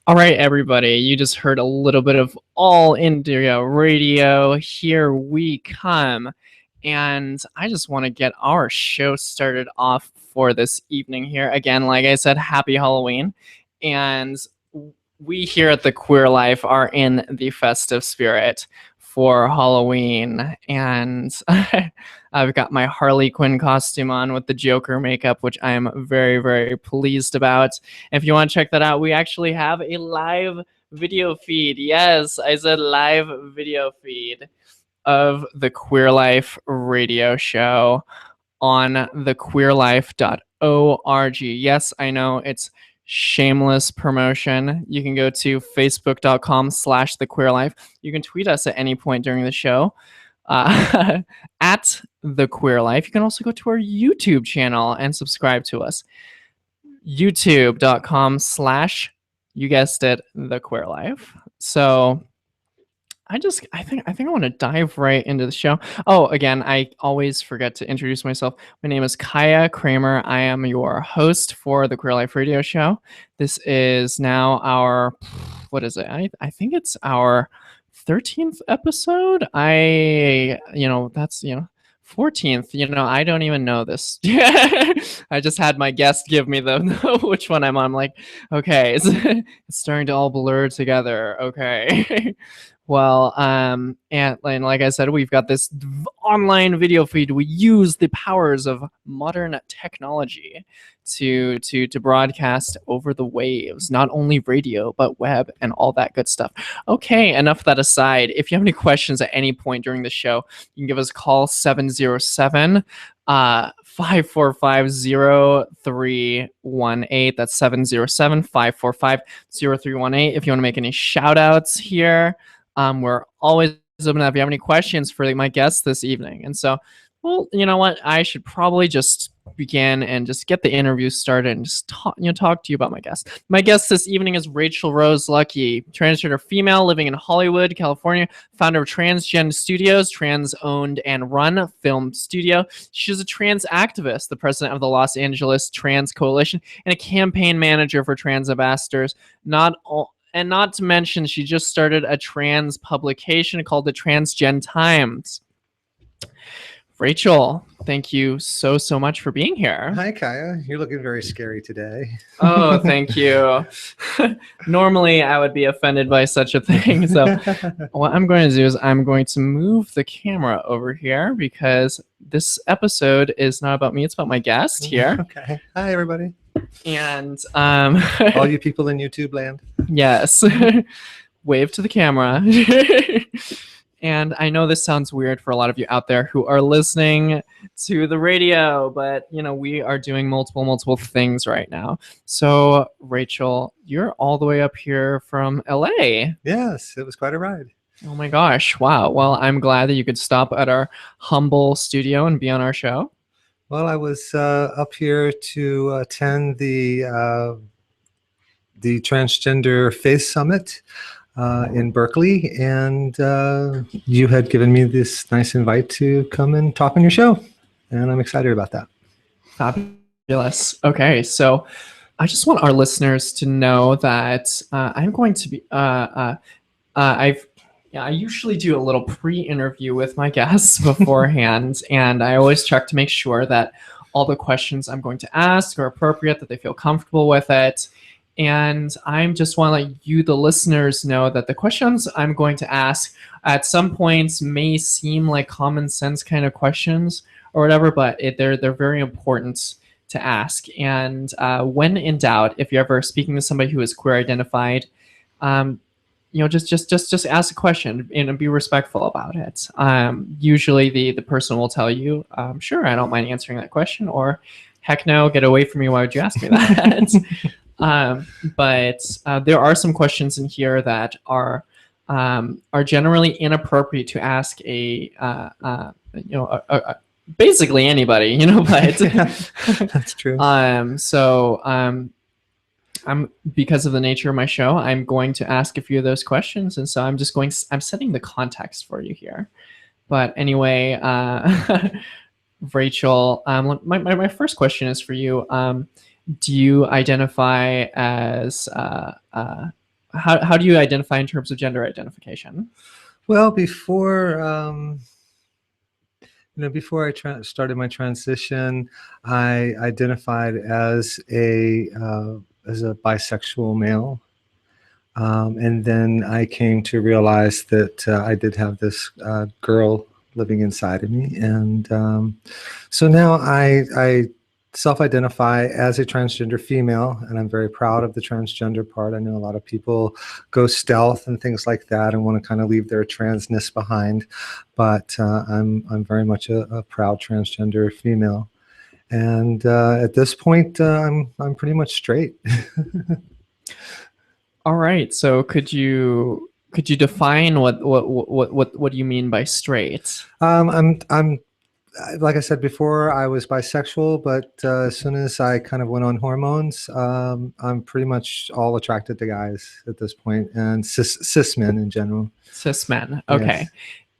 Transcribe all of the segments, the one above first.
All right, everybody, you just heard a little bit of All India Radio. Here we come. And I just want to get our show started off for this evening here. Again, like I said, happy Halloween. And we here at The Queer Life are in the festive spirit for Halloween. And I've got my Harley Quinn costume on with the Joker makeup, which I am very, very pleased about. If you want to check that out, we actually have a live video feed. Yes, I said live video feed of the Queer Life radio show on thequeerlife.org. Yes, I know it's shameless promotion. You can go to facebook.com/thequeerlife. You can tweet us at any point during the show at The Queer Life. You can also go to our YouTube channel and subscribe to us. youtube.com/ you guessed it, The Queer Life. So I think I want to dive right into the show. Oh, again, I always forget to introduce myself. My name is Kaya Kramer. I am your host for the Queer Life Radio Show. This is now our, what is it? I think it's our 13th episode. That's 14th. I don't even know this. I just had my guest give me the which one I'm on. I'm like, okay, it's starting to all blur together. Okay. Well, and like I said, we've got this online video feed. We use the powers of modern technology to broadcast over the waves, not only radio, but web and all that good stuff. Okay, enough of that aside. If you have any questions at any point during the show, you can give us a call 707 545-0318. That's 707-545-0318. If you want to make any shout outs here, we're always open up if you have any questions for my guests this evening. And so, well, you know what? I should probably just begin and just get the interview started and just talk to you about my guest. My guest this evening is Rachael Rose Luckey, transgender female living in Hollywood, California, founder of TransGenStudios, trans-owned and run film studio. She's a trans activist, the president of the Los Angeles Trans Coalition, and a campaign manager for TransAmbassadors. And not to mention, she just started a trans publication called the TransGen Times. Rachael, thank you so much for being here. Hi, Kaya. You're looking very scary today. Oh, thank you. Normally, I would be offended by such a thing. So what I'm going to do is I'm going to move the camera over here because this episode is not about me. It's about my guest here. Okay. Hi, everybody. And all you people in YouTube land. Yes. Wave to the camera. And I know this sounds weird for a lot of you out there who are listening to the radio, but we are doing multiple things right now. So Rachael, you're all the way up here from LA. Yes, it was quite a ride. Oh my gosh. Wow. Well, I'm glad that you could stop at our humble studio and be on our show. Well, I was up here to attend the Transgender Face Summit in Berkeley, and you had given me this nice invite to come and talk on your show, and I'm excited about that. Fabulous. Okay, so I just want our listeners to know that I'm going to be I usually do a little pre-interview with my guests beforehand, and I always check to make sure that all the questions I'm going to ask are appropriate, that they feel comfortable with it. And I just want to let you, the listeners, know that the questions I'm going to ask at some points may seem like common sense kind of questions or whatever, but they're very important to ask. And when in doubt, if you're ever speaking to somebody who is queer identified, just ask a question and be respectful about it. Usually the person will tell you, sure, I don't mind answering that question, or heck no, get away from me. Why would you ask me that? But there are some questions in here that are generally inappropriate to ask basically anybody, but yeah, that's true. I'm because of the nature of my show, I'm going to ask a few of those questions, and so I'm setting the context for you here. But anyway, Rachael, my first question is for you. Do you identify as how do you identify in terms of gender identification? Well, before I started my transition, I identified as a bisexual male, and then I came to realize that I did have this girl living inside of me, and so now I self-identify as a transgender female, and I'm very proud of the transgender part. I know a lot of people go stealth and things like that and want to kind of leave their transness behind, but I'm very much a proud transgender female, and at this point I'm pretty much straight. All right, so could you define what do you mean by straight? I'm like I said before, I was bisexual, but as soon as I kind of went on hormones, I'm pretty much all attracted to guys at this point, and cis men in general. Cis men, okay.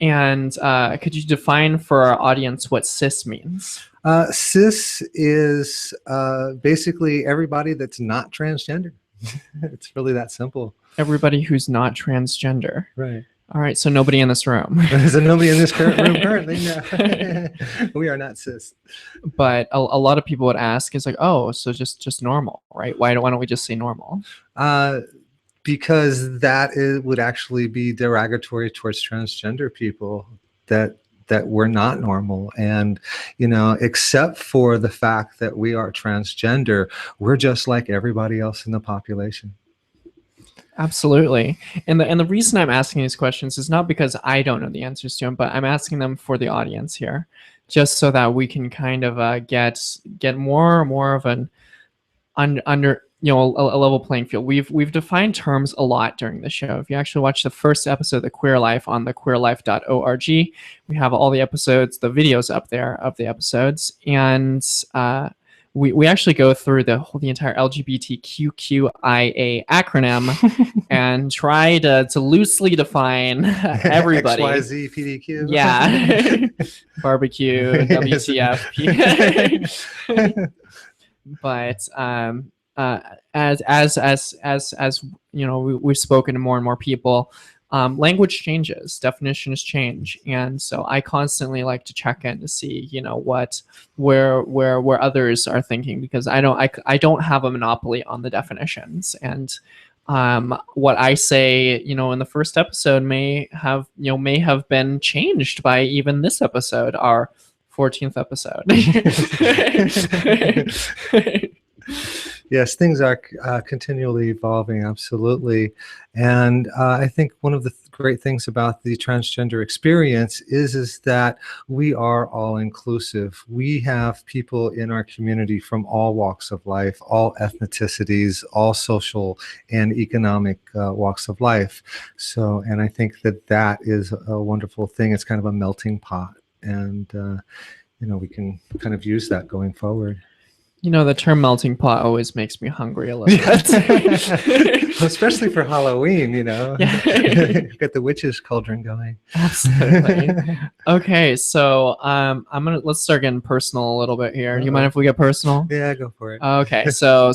Yes. And could you define for our audience what cis means? Cis is basically everybody that's not transgender. It's really that simple. Everybody who's not transgender. Right. All right, so nobody in this room. There's nobody in this current room currently. No. We are not cis. But a lot of people would ask, is like, oh, so just normal, right? Why don't we just say normal? Because that would actually be derogatory towards transgender people, that we're not normal, and except for the fact that we are transgender, we're just like everybody else in the population. Absolutely. And the reason I'm asking these questions is not because I don't know the answers to them, but I'm asking them for the audience here, just so that we can kind of get more of an a level playing field. We've defined terms a lot during the show. If you actually watch the first episode of The Queer Life on thequeerlife.org, we have all the episodes, the videos up there of the episodes, and we actually go through the entire LGBTQIA acronym and try to loosely define everybody. XYZ PDQ. Yeah. Barbecue, WTF. But as you know, we've spoken to more and more people. Language changes, definitions change, and so I constantly like to check in to see, you know, where others are thinking, because I don't have a monopoly on the definitions, and what I say, you know, in the first episode may have been changed by even this episode, our 14th episode. Yes, things are continually evolving, absolutely. And I think one of the great things about the transgender experience is that we are all inclusive. We have people in our community from all walks of life, all ethnicities, all social and economic walks of life. So, and I think that that is a wonderful thing. It's kind of a melting pot. And, you know, we can kind of use that going forward. You know, the term melting pot always makes me hungry a little bit. Especially for Halloween, you know. Yeah. Get the witch's cauldron going. Absolutely. Okay, so let's start getting personal a little bit here. Do you mind if we get personal? Yeah, go for it. Okay, so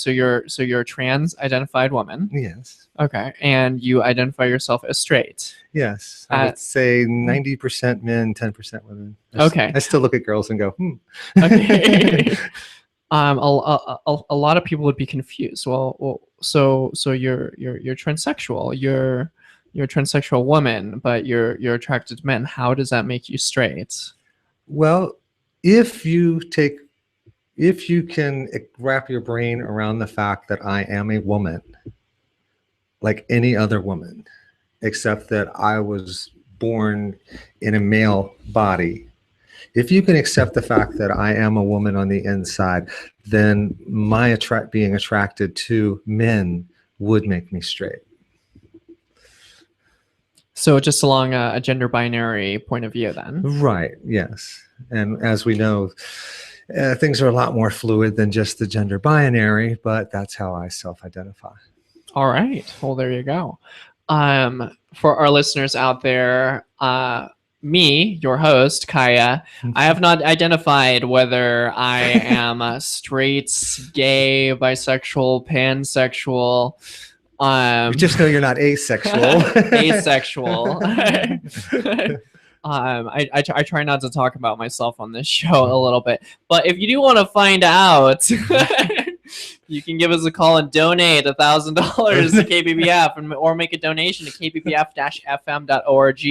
you're a trans identified woman. Yes. Okay, and you identify yourself as straight. Yes, I would say 90% men, 10% women. Okay. I still look at girls and go, Okay. A lot of people would be confused. Well, so you're transsexual. You're a transsexual woman, but you're attracted to men. How does that make you straight? Well, if you can wrap your brain around the fact that I am a woman, like any other woman, except that I was born in a male body. If you can accept the fact that I am a woman on the inside, then my being attracted to men would make me straight. So just along a gender binary point of view then? Right, yes. And as we know, things are a lot more fluid than just the gender binary, but that's how I self-identify. All right. Well, there you go. For our listeners out there, me, your host, Kaya, I have not identified whether I am a straight, gay, bisexual, pansexual. You just know you're not asexual. Asexual. I try not to talk about myself on this show a little bit, but if you do want to find out, you can give us a call and donate $1,000 to KBBF, or make a donation to kbbf-fm.org.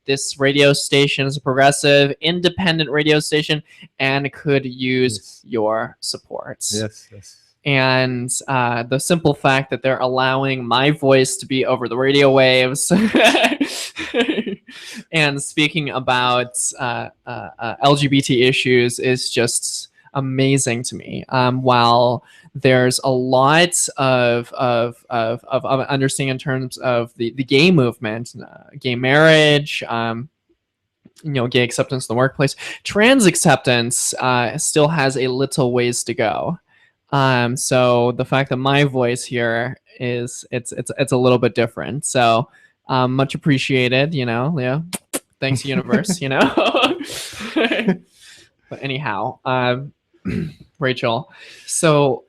This radio station is a progressive, independent radio station and could use your support. Yes, yes. And the simple fact that they're allowing my voice to be over the radio waves. And speaking about LGBT issues is just amazing to me. While there's a lot of understanding in terms of the gay movement, gay marriage, gay acceptance in the workplace, trans acceptance still has a little ways to go. So the fact that my voice here it's a little bit different. So much appreciated, yeah. Thanks, universe, But anyhow, Rachel, so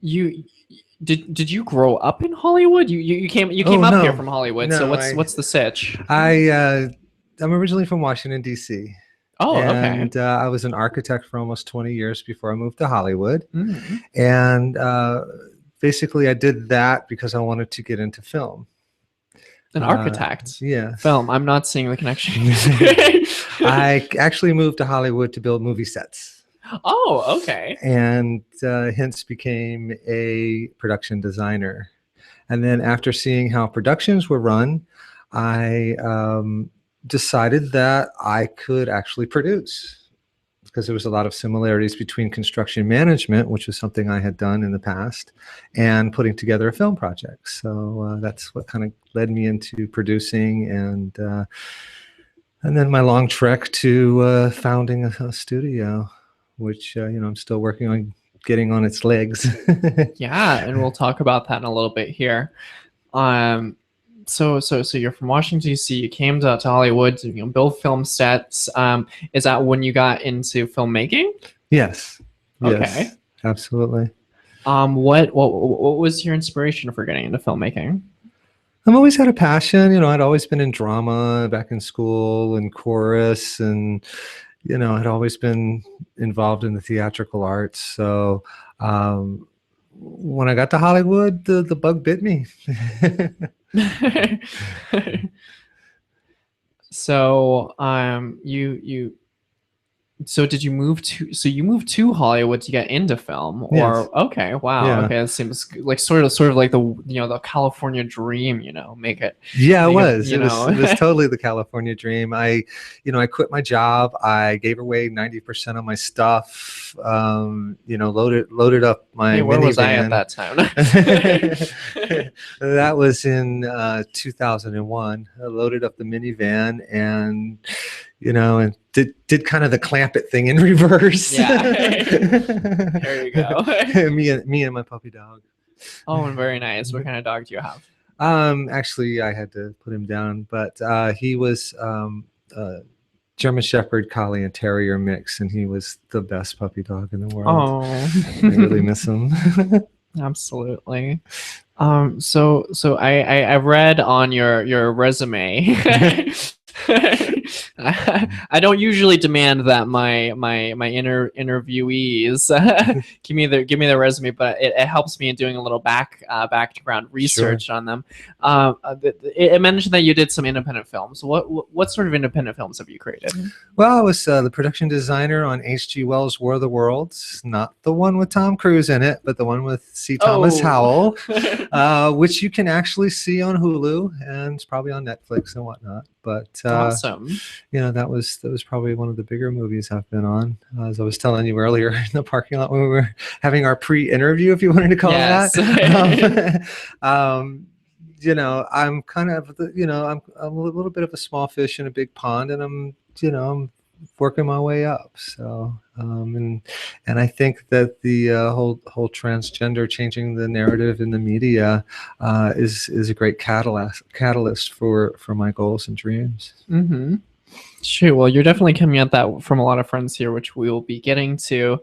did you grow up in Hollywood? You came up here from Hollywood. No, so what's the sitch? I'm originally from Washington, D.C. Oh, and okay. I was an architect for almost 20 years before I moved to Hollywood. Mm-hmm. And basically I did that because I wanted to get into film. An architect? Yeah. Film. I'm not seeing the connection. I actually moved to Hollywood to build movie sets. Oh, okay. And hence became a production designer. And then after seeing how productions were run, I decided that I could actually produce. because there was a lot of similarities between construction management, which was something I had done in the past, and putting together a film project. So that's what kind of led me into producing, and then my long trek to founding a studio, which I'm still working on getting on its legs. Yeah, and we'll talk about that in a little bit here. So you're from Washington D.C. You came to Hollywood to build film sets. Is that when you got into filmmaking? Yes. Okay. Yes, absolutely. What was your inspiration for getting into filmmaking? I've always had a passion. I'd always been in drama back in school and chorus, and I'd always been involved in the theatrical arts. So when I got to Hollywood, the bug bit me. So did you move to Hollywood to get into film, or Yes. okay, wow, Yeah. okay, that seems like sort of like the the California dream, make it. Yeah, it make was. it It was totally the California dream. I quit my job. I gave away 90% of my stuff. Loaded up my Hey, where minivan. was I at that time? That was in 2001. I loaded up the minivan and and did kind of the clamp it thing in reverse. Yeah. There you go. me and my puppy dog. Oh, and very nice. What kind of dog do you have? Actually, I had to put him down, but he was German Shepherd, Collie, and Terrier mix, and he was the best puppy dog in the world. Oh, I really miss him. Absolutely. So I read on your resume. I don't usually demand that my interviewees give me their resume, but it helps me in doing a little background research on them. It mentioned that you did some independent films. What sort of independent films have you created? Well, I was the production designer on H.G. Wells' War of the Worlds, not the one with Tom Cruise in it, but the one with C. Thomas Howell, which you can actually see on Hulu, and it's probably on Netflix and whatnot. But awesome. That was probably one of the bigger movies I've been on. As I was telling you earlier in the parking lot when we were having our pre-interview, if you wanted to call it that. I'm kind of I'm a little bit of a small fish in a big pond, and I'm working my way up. So and I think that the whole transgender, changing the narrative in the media, is a great catalyst for my goals and dreams. Mm-hmm. Sure. Well, you're definitely coming at that from a lot of friends here, which we will be getting to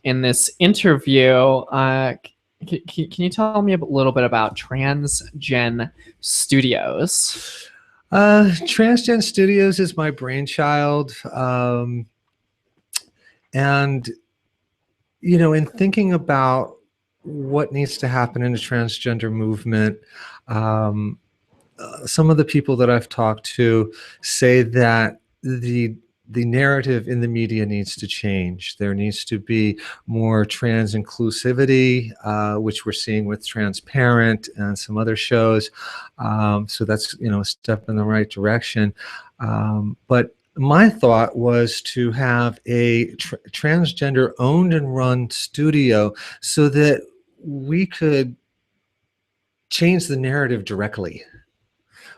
in this interview. Can you tell me a little bit about TransGenStudios? TransGenStudios is my brainchild. And, in thinking about what needs to happen in the transgender movement, some of the people that I've talked to say that the narrative in the media needs to change. There needs to be more trans inclusivity, which we're seeing with Transparent and some other shows. So that's a step in the right direction. But my thought was to have a transgender owned and run studio so that we could change the narrative directly,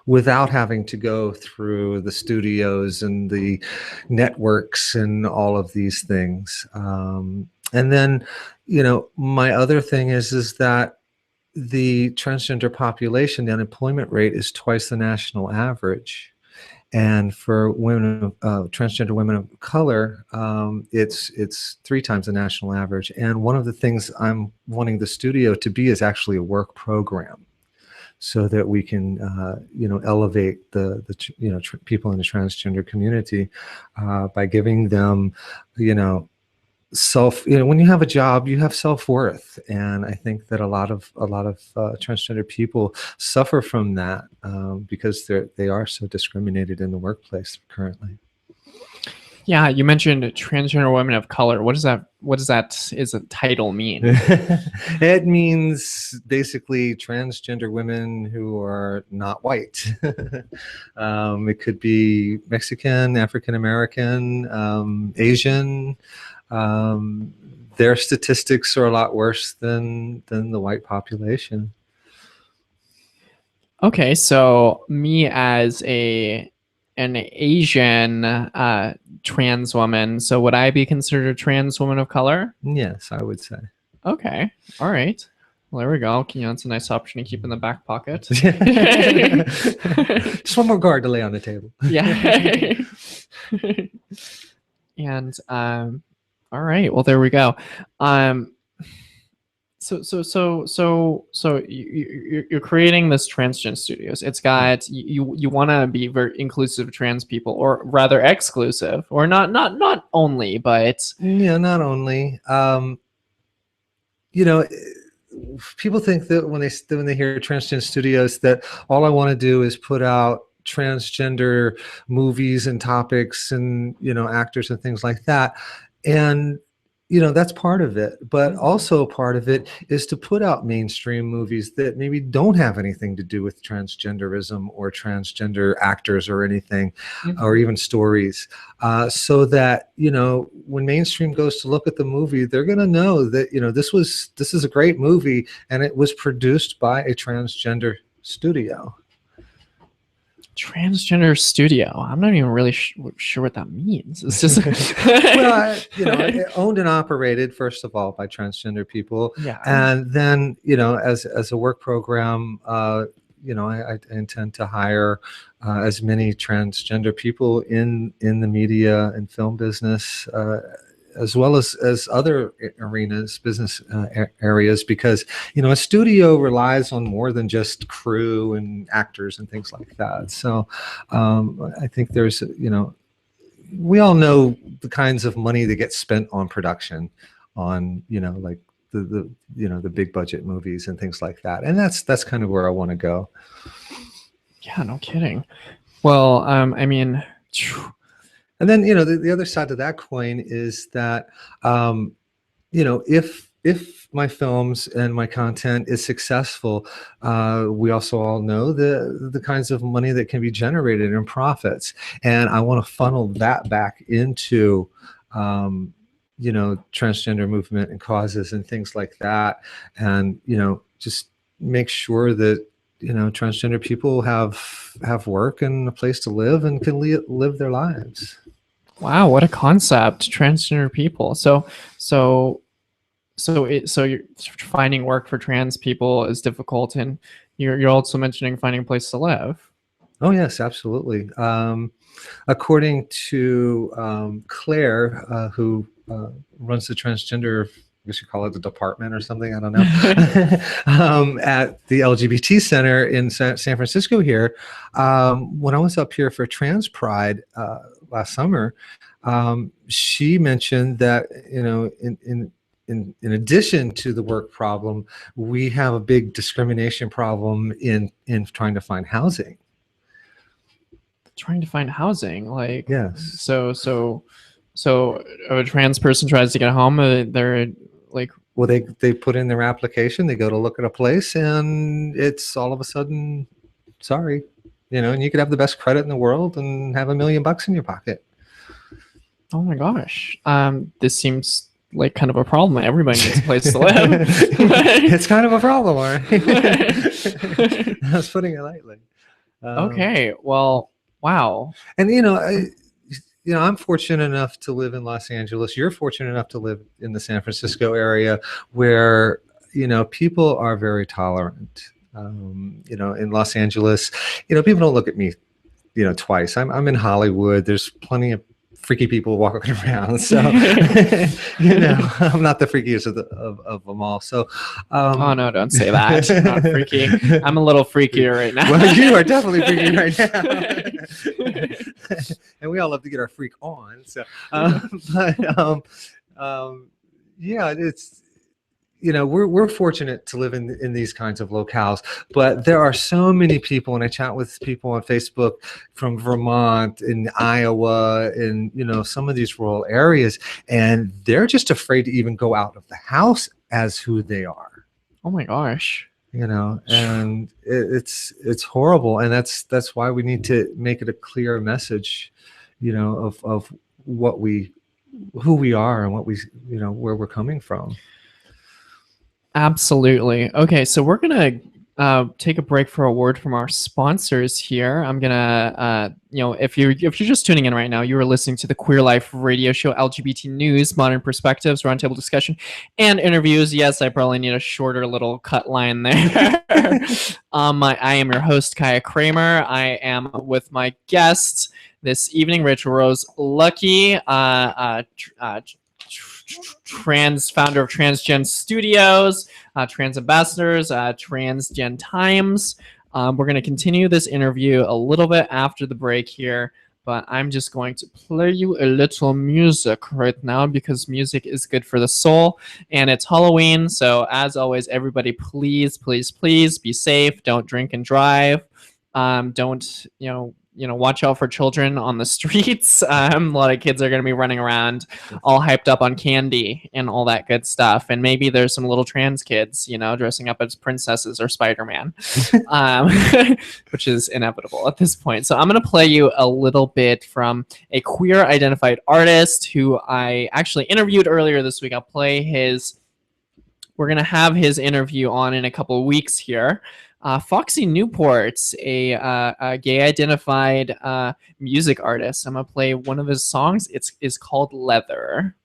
without having to go through the studios and the networks and all of these things. And then, my other thing is that the transgender population, the unemployment rate is twice the national average. And for women, transgender women of color, it's 3 times the national average. And one of the things I'm wanting the studio to be is actually a work program, so that we can, elevate the people in the transgender community by giving them, when you have a job, you have self-worth, and I think that a lot of transgender people suffer from that because they are so discriminated in the workplace currently. Yeah, you mentioned transgender women of color. What does that? What does that is a title mean? It means basically transgender women who are not white. It could be Mexican, African American, Asian. Um, their statistics are a lot worse than the white population. Okay, so me as an Asian trans woman, so would I be considered a trans woman of color? Yes, I would say. Okay, all right. Well, there we go. That's a nice option to keep in the back pocket. Just one more card to lay on the table. Yeah. And all right. Well, there we go. So you're creating this TransGenStudios. It's got you want to be very inclusive of trans people, or rather exclusive, or not only, but Yeah, not only. You know, people think that when they hear TransGenStudios, that all I want to do is put out transgender movies and topics and actors and things like that, and that's part of it, but also part of it is to put out mainstream movies that maybe don't have anything to do with transgenderism or transgender actors or anything, or even stories, so that when mainstream goes to look at the movie, they're going to know that this is a great movie and it was produced by a transgender studio. TransGender Studio. I'm not even really sure what that means. It's just well, owned and operated first of all by transgender people, yeah, and then as a work program, I intend to hire as many transgender people in the media and film business, as well as other arenas, business areas, because a studio relies on more than just crew and actors and things like that. So I think there's we all know the kinds of money that gets spent on production, on like the big budget movies and things like that, and that's kind of where I want to go. Yeah, no kidding. Well, I mean. And then the other side of that coin is that if my films and my content is successful, we also all know the kinds of money that can be generated in profits, and I want to funnel that back into transgender movement and causes and things like that, and just make sure that transgender people have work and a place to live and can live their lives. Wow, what a concept, transgender people. So you're finding work for trans people is difficult, and you're also mentioning finding a place to live. Oh yes, absolutely. According to Claire, who runs the transgender, I guess you call it the department or something, I don't know, at the LGBT Center in San Francisco here, when I was up here for Trans Pride last summer, she mentioned that in addition to the work problem, we have a big discrimination problem in trying to find housing. Trying to find housing, like, yes. So a trans person tries to get home, they're like, well, they put in their application, they go to look at a place, and it's all of a sudden, sorry, and you could have the best credit in the world and have $1 million in your pocket. Oh my gosh, this seems like kind of a problem. Everybody needs a place to live. It's kind of a problem, all right? I was putting it lightly. Okay, well, wow. And I'm fortunate enough to live in Los Angeles. You're fortunate enough to live in the San Francisco area, where people are very tolerant. In Los Angeles, people don't look at me twice. I'm in Hollywood. There's plenty of freaky people walking around, so I'm not the freakiest of them all. So oh no, don't say that. I'm not freaky. I'm a little freakier right now. Well, you are definitely freaky right now. And we all love to get our freak on, so yeah, it's we're fortunate to live in these kinds of locales, but there are so many people, and I chat with people on Facebook from Vermont and Iowa and some of these rural areas, and they're just afraid to even go out of the house as who they are. Oh my gosh. And it's horrible, and that's why we need to make it a clear message, of who we are and what we where we're coming from. Absolutely. Okay, so we're gonna take a break for a word from our sponsors here. I'm gonna, if you're just tuning in right now, you are listening to the Queer Life Radio Show, LGBT news, modern perspectives, roundtable discussion, and interviews. Yes, I probably need a shorter little cut line there. I am your host, Kaya Kramer. I am with my guest this evening, Rachael Rose Luckey, founder of TransGenStudios, TransAmbassadors, TransGen Times. We're going to continue this interview a little bit after the break here, but I'm just going to play you a little music right now because music is good for the soul, and it's Halloween. So as always, everybody, please, please, please be safe. Don't drink and drive. Don't, watch out for children on the streets. A lot of kids are going to be running around all hyped up on candy and all that good stuff. And maybe there's some little trans kids, dressing up as princesses or Spider-Man, which is inevitable at this point. So I'm going to play you a little bit from a queer identified artist who I actually interviewed earlier this week. We're going to have his interview on in a couple of weeks here. Foxy Newport's a gay identified music artist. I'm gonna play one of his songs. It's called Leather.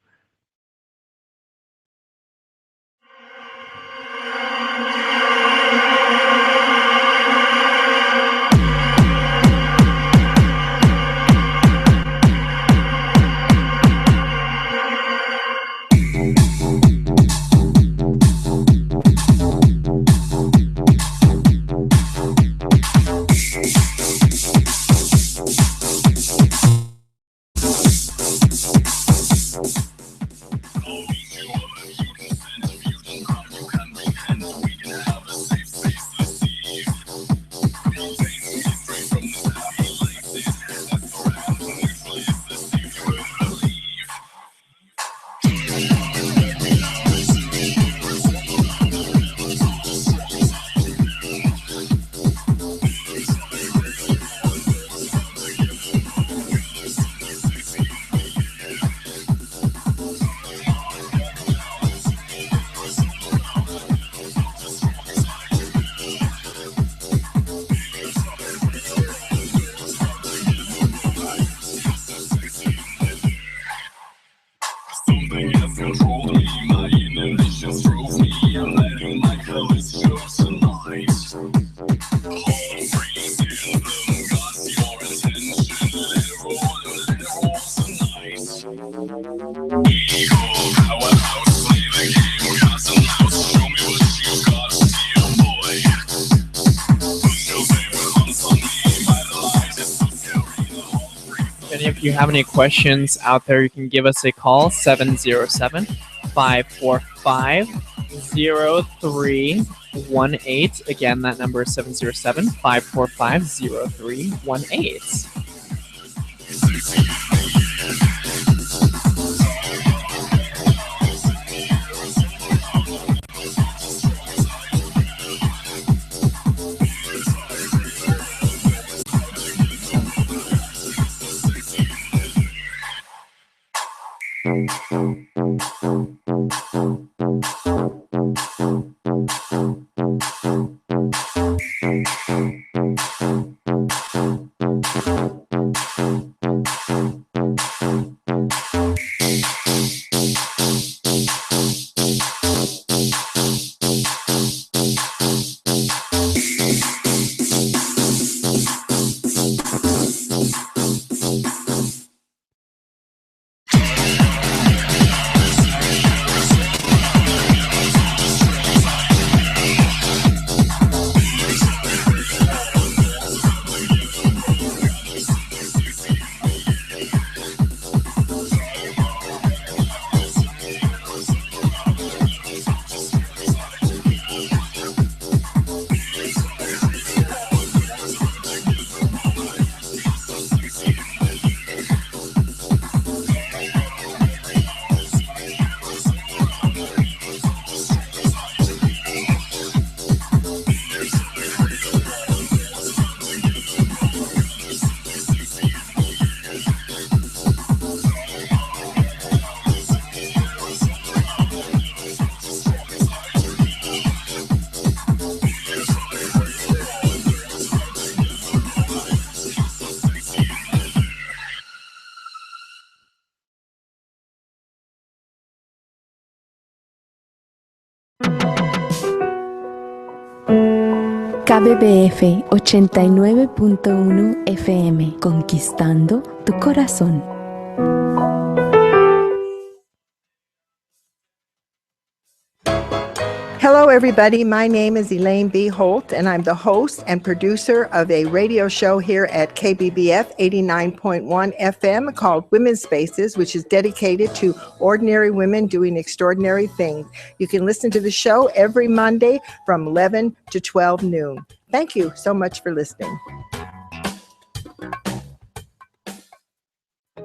If you have any questions out there, you can give us a call, 707-545-0318. Again, that number is 707-545-0318. KBBF 89.1 FM, conquistando tu corazón. Hello, everybody. My name is Elaine B. Holt, and I'm the host and producer of a radio show here at KBBF 89.1 FM called Women's Spaces, which is dedicated to ordinary women doing extraordinary things. You can listen to the show every Monday from 11 to 12 noon. Thank you so much for listening.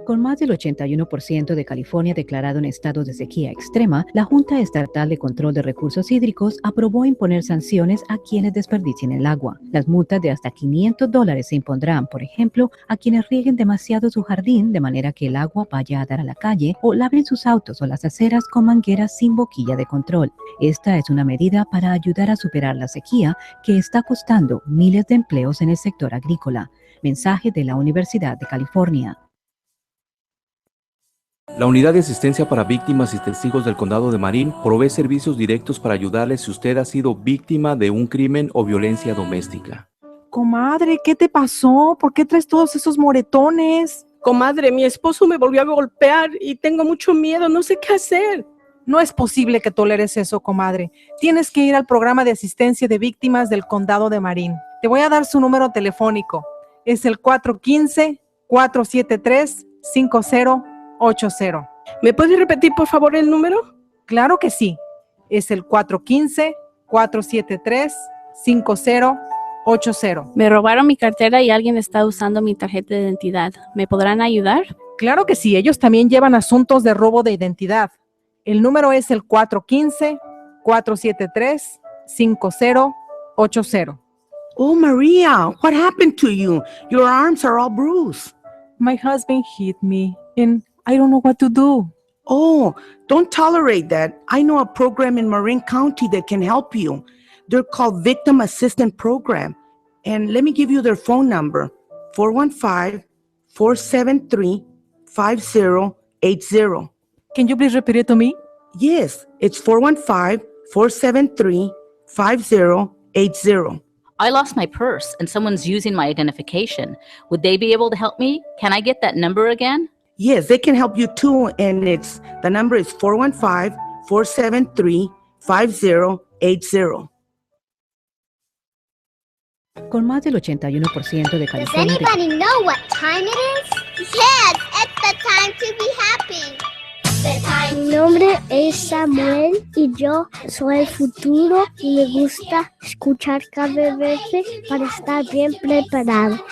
Con más del 81% de California declarado en estado de sequía extrema, la Junta Estatal de Control de Recursos Hídricos aprobó imponer sanciones a quienes desperdicien el agua. Las multas de hasta $500 se impondrán, por ejemplo, a quienes rieguen demasiado su jardín de manera que el agua vaya a dar a la calle o laven sus autos o las aceras con mangueras sin boquilla de control. Esta es una medida para ayudar a superar la sequía que está costando miles de empleos en el sector agrícola. Mensaje de la Universidad de California. La Unidad de Asistencia para Víctimas y Testigos del Condado de Marin provee servicios directos para ayudarle si usted ha sido víctima de un crimen o violencia doméstica. Comadre, ¿qué te pasó? ¿Por qué traes todos esos moretones? Comadre, mi esposo me volvió a golpear y tengo mucho miedo, no sé qué hacer. No es posible que toleres eso, comadre. Tienes que ir al programa de asistencia de víctimas del Condado de Marin. Te voy a dar su número telefónico. Es el 415-473-5080. ¿Me puedes repetir, por favor, el número? Claro que sí. Es el 415-473-5080. Me robaron mi cartera y alguien está usando mi tarjeta de identidad. ¿Me podrán ayudar? Claro que sí. Ellos también llevan asuntos de robo de identidad. El número es el 415-473-5080. Oh, Maria, what happened to you? Your arms are all bruised. My husband hit me and I don't know what to do. Oh, don't tolerate that. I know a program in Marin County that can help you. They're called Victim Assistance Program. And let me give you their phone number, 415-473-5080. Can you please repeat it to me? Yes, it's 415-473-5080. I lost my purse and someone's using my identification. Would they be able to help me? Can I get that number again? Yes, they can help you too, and the number is 415-473-5080. Con más del 81% de California. Does anybody know what time it is? Yes, it's the time to be happy. Mi nombre es Samuel y yo soy el futuro y me gusta escuchar KBBF para estar bien preparado.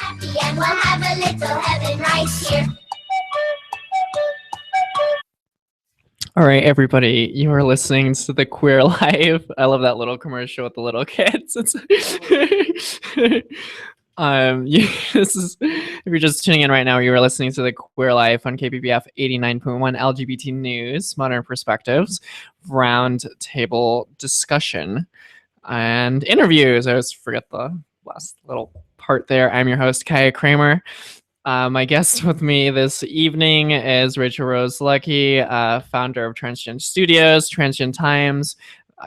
All right, everybody, you are listening to The Queer Life. I love that little commercial with the little kids. If you're just tuning in right now, you are listening to The Queer Life on KBBF 89.1 LGBT News, Modern Perspectives, roundtable discussion, and interviews. I always forget the last little part there. I'm your host, Kaya Kramer. My guest with me this evening is Rachael Rose Luckey, founder of TransGenStudios, TransGen Times,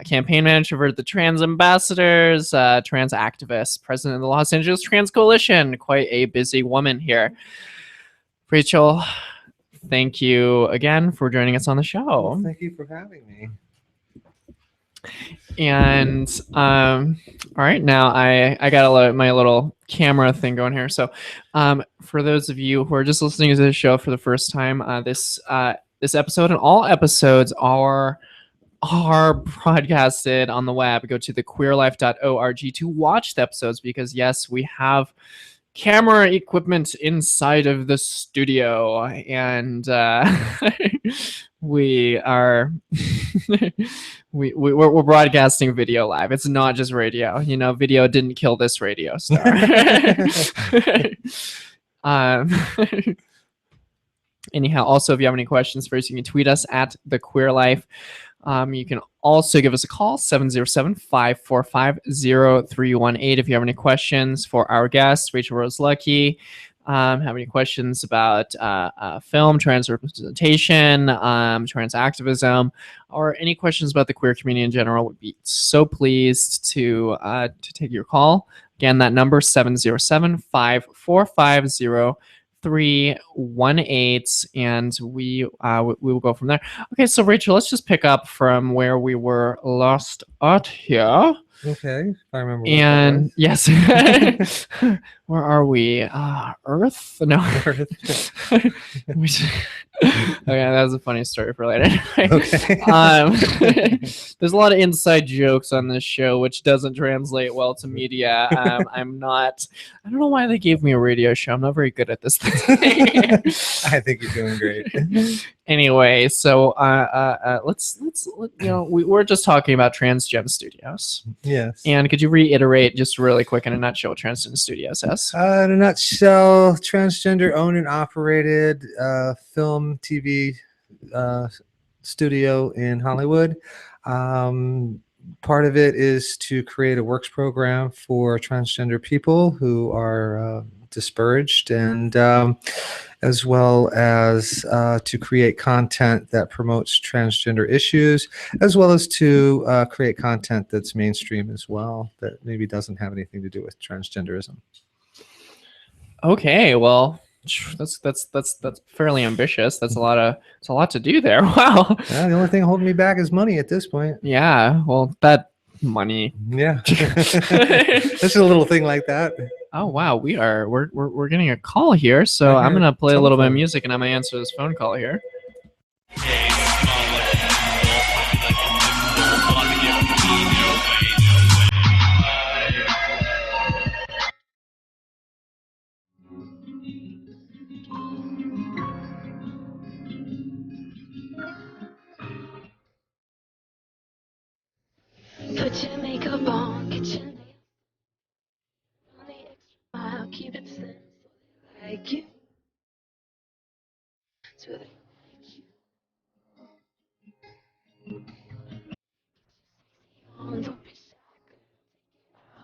campaign manager for the TransAmbassadors, trans activist, president of the Los Angeles Trans Coalition. Quite a busy woman here. Rachael, thank you again for joining us on the show. Well, thank you for having me. And all right, now I got my little camera thing going here. So for those of you who are just listening to this show for the first time, this episode and all episodes are broadcasted on the web. Go to thequeerlife.org to watch the episodes, because yes, we have camera equipment inside of the studio, and we're broadcasting video live. It's not just radio. You know, video didn't kill this radio star. Anyhow, also, if you have any questions for us, you can tweet us at The Queer Life. You can also give us a call, 707-545-0318. If you have any questions for our guest, Rachael Rose Luckey, have any questions about film, trans representation, trans activism, or any questions about the queer community in general, would be so pleased to take your call. Again, that number 707-545-0318, and we will go from there. Okay, so Rachel, let's just pick up from where we were last at here. Okay, if I remember. And yes, where are we? Earth? No. Earth. Okay, that was a funny story for later. Okay. There's a lot of inside jokes on this show, which doesn't translate well to media. I don't know why they gave me a radio show. I'm not very good at this thing. I think you're doing great. Anyway, so let's we're just talking about TransGenStudios. Yes. And could you reiterate just really quick in a nutshell what TransGenStudios is? In a nutshell, transgender owned and operated film, TV studio in Hollywood. Part of it is to create a works program for transgender people who are disparaged, and as well as to create content that promotes transgender issues, as well as to create content that's mainstream as well, that maybe doesn't have anything to do with transgenderism. Okay, well, that's fairly ambitious. It's a lot to do there. Wow. Yeah, the only thing holding me back is money at this point. Yeah, well, that money. Yeah. Just a little thing like that. Oh wow, we're getting a call here, so I'm gonna play a little bit of music and I'm gonna answer this phone call here. Put your makeup on, get your nails on the extra mile, keep it simple, like you. So they like you. Don't be shy,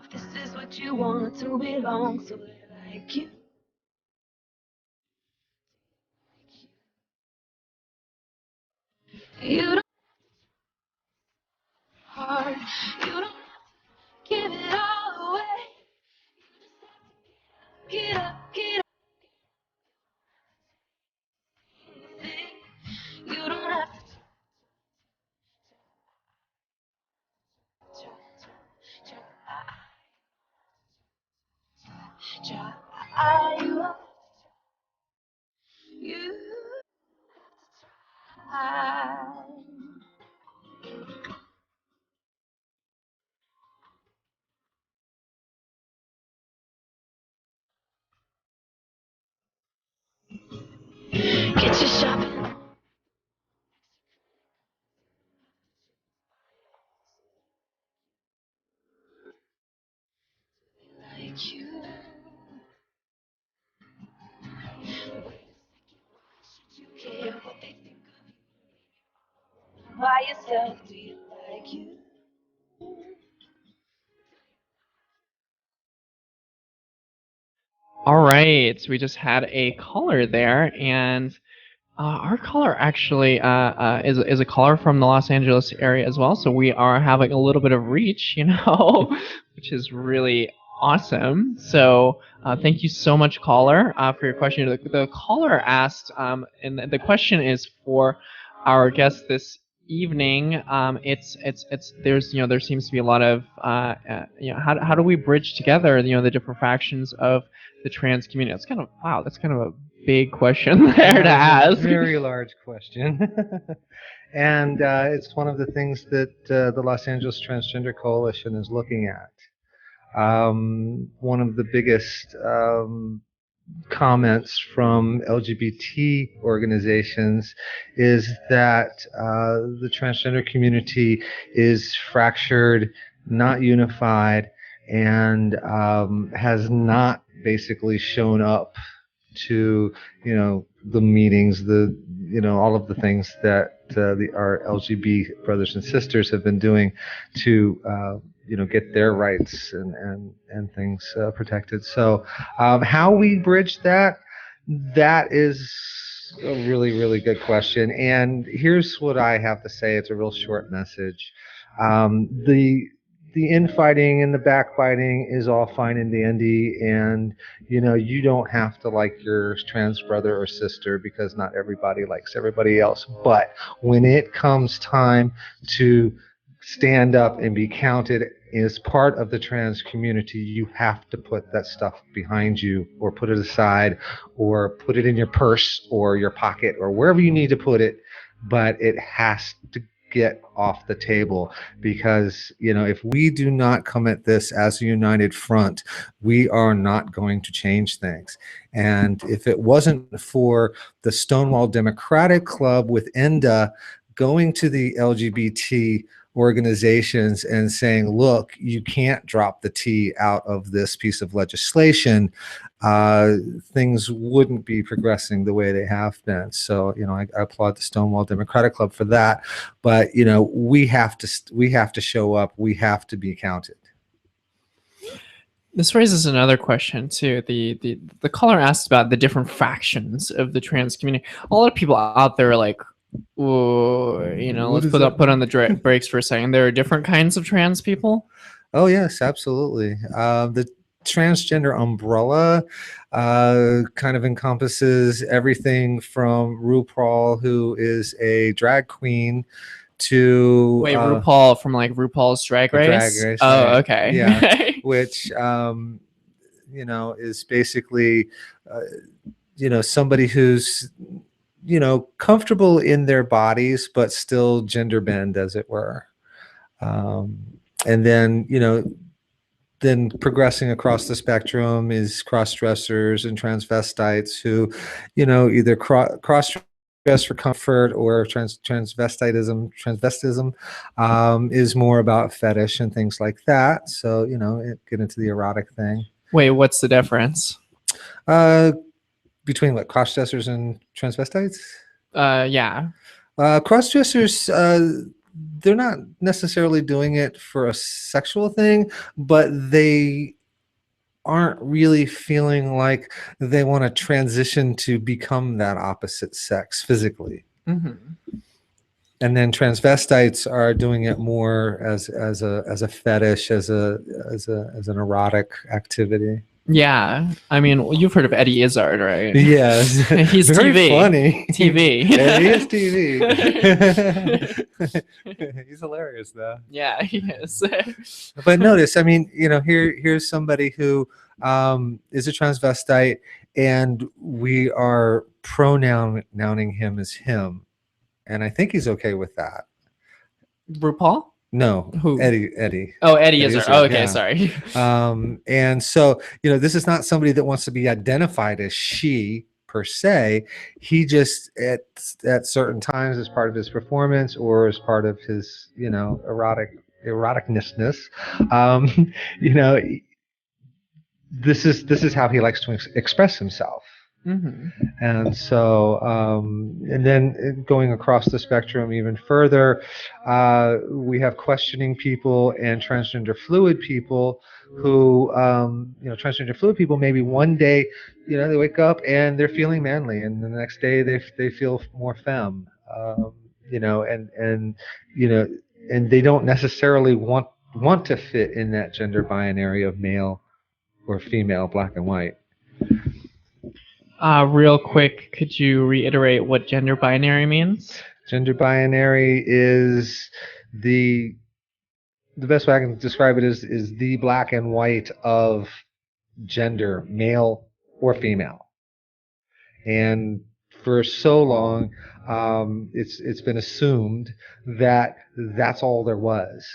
if this is what you want to belong, so they like you. You don't hard, you don't give it all away. Get up, get up. You don't have to try. You have to try. Get your shopping. Like you. Should you care what they think of you? By yourself, do you like you? All right, so we just had a caller there, and our caller actually is a caller from the Los Angeles area as well. So we are having a little bit of reach, which is really awesome. So thank you so much, caller, for your question. The caller asked, and the question is for our guest this evening. There seems to be a lot of how do we bridge together the different factions of the trans community? That's kind of a big question there to ask. Very large question. And it's one of the things that the Los Angeles Transgender Coalition is looking at. One of the biggest comments from LGBT organizations is that the transgender community is fractured, not unified, and has not basically shown up to the meetings, all of the things that our LGBT brothers and sisters have been doing to get their rights and things protected. So how we bridge that is a really, really good question. And here's what I have to say. It's a real short message. The the infighting and the backbiting is all fine and dandy, and you don't have to like your trans brother or sister because not everybody likes everybody else. But when it comes time to stand up and be counted as part of the trans community, you have to put that stuff behind you, or put it aside, or put it in your purse or your pocket or wherever you need to put it. But it has to get off the table, because if we do not come at this as a united front, we are not going to change things. And if it wasn't for the Stonewall Democratic Club with ENDA going to the LGBT organizations and saying, look, you can't drop the T out of this piece of legislation, things wouldn't be progressing the way they have been. So, I applaud the Stonewall Democratic Club for that. But, we have to show up. We have to be counted. This raises another question too. The caller asked about the different factions of the trans community. A lot of people out there are like, "Ooh, let's put on the brakes for a second." There are different kinds of trans people. Oh yes, absolutely. The transgender umbrella kind of encompasses everything from RuPaul, who is a drag queen, to RuPaul from like RuPaul's Drag Race. Drag Race, oh, right. okay. Yeah, which is basically somebody who's comfortable in their bodies but still gender bend, as it were. And then progressing across the spectrum is cross-dressers and transvestites who either cross-dress for comfort, or transvestism is more about fetish and things like that. So get into the erotic thing. Wait, what's the difference between what, cross-dressers and transvestites? Yeah. Cross-dressers, they're not necessarily doing it for a sexual thing, but they aren't really feeling like they want to transition to become that opposite sex physically. Mm-hmm. And then transvestites are doing it more as a fetish, as an erotic activity. Yeah, I mean, you've heard of Eddie Izzard, right? Yes. He's very TV. funny. TV. Yeah, he is TV. He's hilarious, though. Yeah, he is. But notice, I mean, here's somebody who is a transvestite, and we are pronouncing him as him, and I think he's okay with that. RuPaul? No, who? Eddie. Oh, Eddie Izzard. Oh, okay, yeah. sorry. And so, this is not somebody that wants to be identified as she per se. He just at certain times, as part of his performance or as part of his, eroticness, this is how he likes to express himself. Mm-hmm. And so, and then going across the spectrum even further, we have questioning people and transgender fluid people who, transgender fluid people, maybe one day, they wake up and they're feeling manly, and the next day they feel more femme, and they don't necessarily want to fit in that gender binary of male or female, black and white. Real quick, could you reiterate what gender binary means? Gender binary is the best way I can describe it is the black and white of gender, male or female. And for so long, it's been assumed that that's all there was.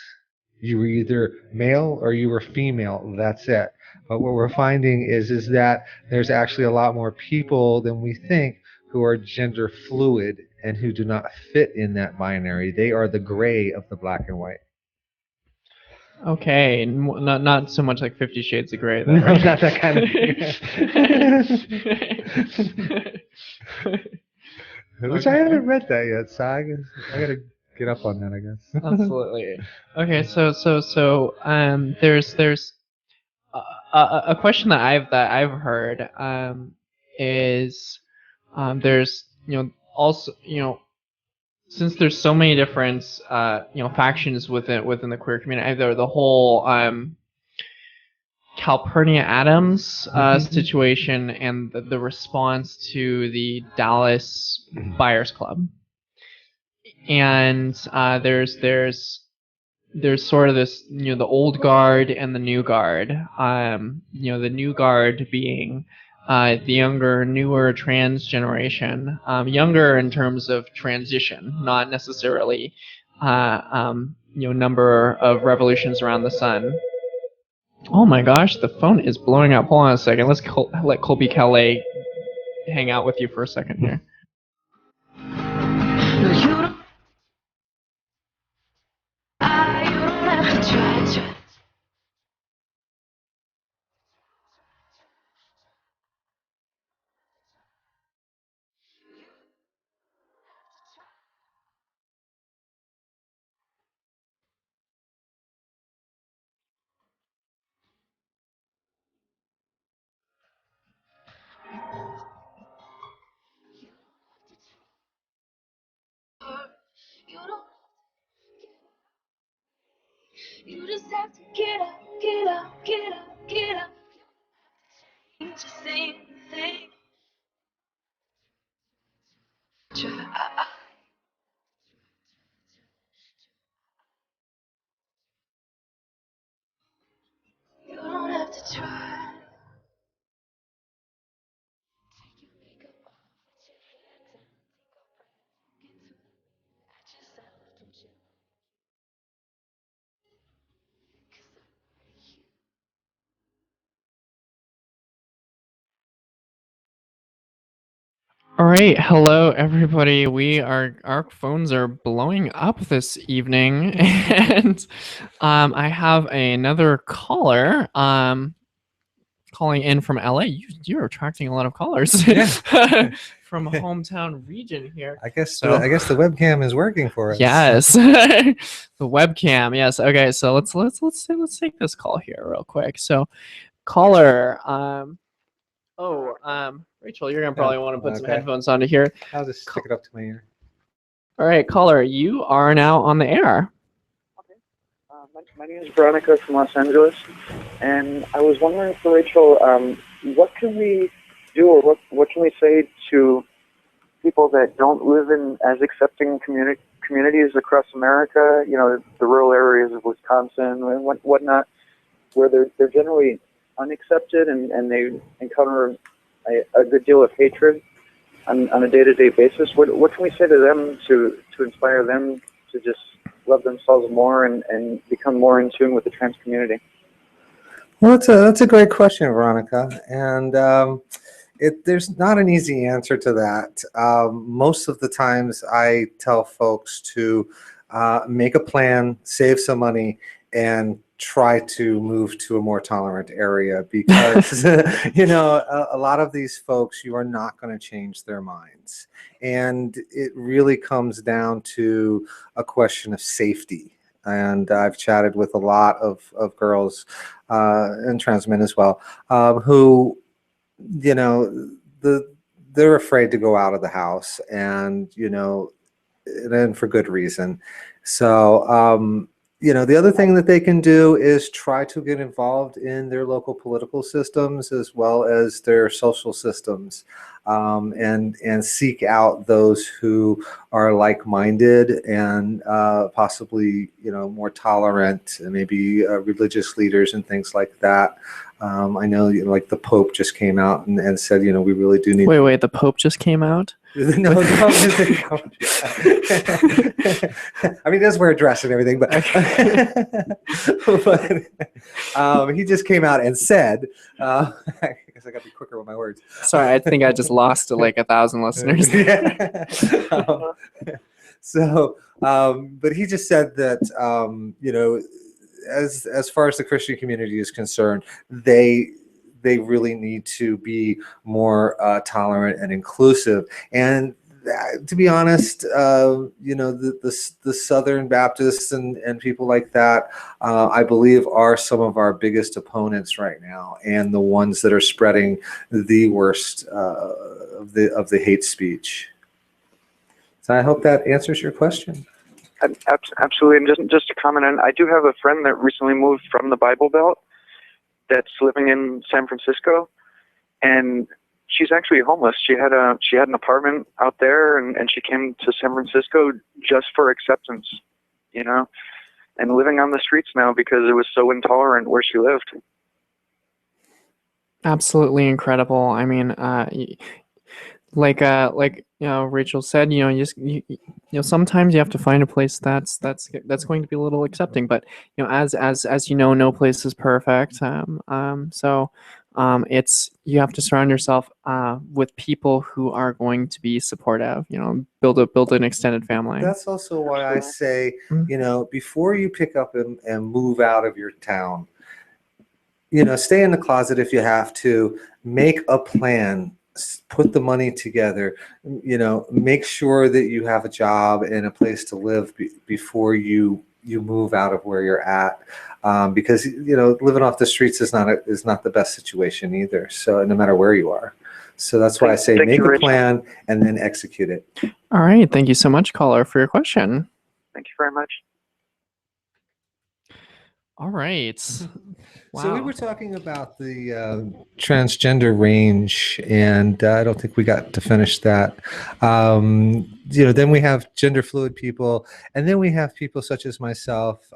You were either male or you were female. That's it. But what we're finding is that there's actually a lot more people than we think who are gender fluid and who do not fit in that binary. They are the gray of the black and white. Okay, not so much like 50 Shades of Grey. No, right? not that kind of. Which I haven't read that yet, so I gotta get up on that, I guess. Absolutely. Okay, so there's a question that I've heard is there's also since there's so many different factions within the queer community, either the whole Calpurnia Adams situation and the response to the Dallas Buyers Club, and there's sort of this, the old guard and the new guard. The new guard being the younger, newer trans generation, younger in terms of transition, not necessarily number of revolutions around the sun. Oh my gosh, the phone is blowing up. Hold on a second. Let's let Colby Calais hang out with you for a second here. You just have to get up, get up, get up, get up. Change the same thing. You don't have to try. All right, hello everybody. Our phones are blowing up this evening, and I have another caller calling in from LA. You're attracting a lot of callers from a hometown region here. I guess So- the webcam is working for us. Yes, the webcam. Yes. Okay, so let's take this call here real quick. So, caller. Rachel, you're gonna probably want to put some okay. headphones on to hear. I'll just stick it up to my ear. All right, caller, you are now on the air. My name is Veronica from Los Angeles, and I was wondering for Rachel, what can we do, or what can we say to people that don't live in as accepting communities across America? The rural areas of Wisconsin and whatnot, where they're generally unaccepted and they encounter a good deal of hatred on a day-to-day basis. What can we say to them to inspire them to just love themselves more and become more in tune with the trans community? Well, that's a great question, Veronica, and there's not an easy answer to that. Most of the times I tell folks to make a plan, save some money, and try to move to a more tolerant area, because a lot of these folks, you are not going to change their minds, and it really comes down to a question of safety. And I've chatted with a lot of girls and trans men as well, who they're afraid to go out of the house, and and for good reason. So the other thing that they can do is try to get involved in their local political systems as well as their social systems, and seek out those who are like-minded and possibly more tolerant, and maybe religious leaders and things like that. I know like the Pope just came out and said we really do need. Wait, the Pope just came out? No, I mean, he does wear a dress and everything, but, but he just came out and said, I guess I got to be quicker with my words. Sorry, I think I just lost like 1,000 listeners. But he just said that, as far as the Christian community is concerned, they really need to be more tolerant and inclusive. And to be honest, the Southern Baptists and people like that, I believe, are some of our biggest opponents right now, and the ones that are spreading the worst of the hate speech. So I hope that answers your question. Absolutely. And just to comment on, I do have a friend that recently moved from the Bible Belt that's living in San Francisco, and she's actually homeless. She had an apartment out there, and she came to San Francisco just for acceptance, you know, and living on the streets now because it was so intolerant where she lived. Absolutely incredible. I mean, like Rachel said, sometimes you have to find a place that's going to be a little accepting, but as you know, no place is perfect. It's, you have to surround yourself with people who are going to be supportive. Build an extended family. That's also why I say, before you pick up and move out of your town, stay in the closet if you have to. Make a plan. Put the money together, make sure that you have a job and a place to live before you move out of where you're at, because living off the streets is not the best situation either. So no matter where you are, so that's why I say make a plan and then execute it. All right, thank you so much, caller, for your question. Thank you very much. All right. Wow. So we were talking about the transgender range, and I don't think we got to finish that. Then we have gender fluid people, and then we have people such as myself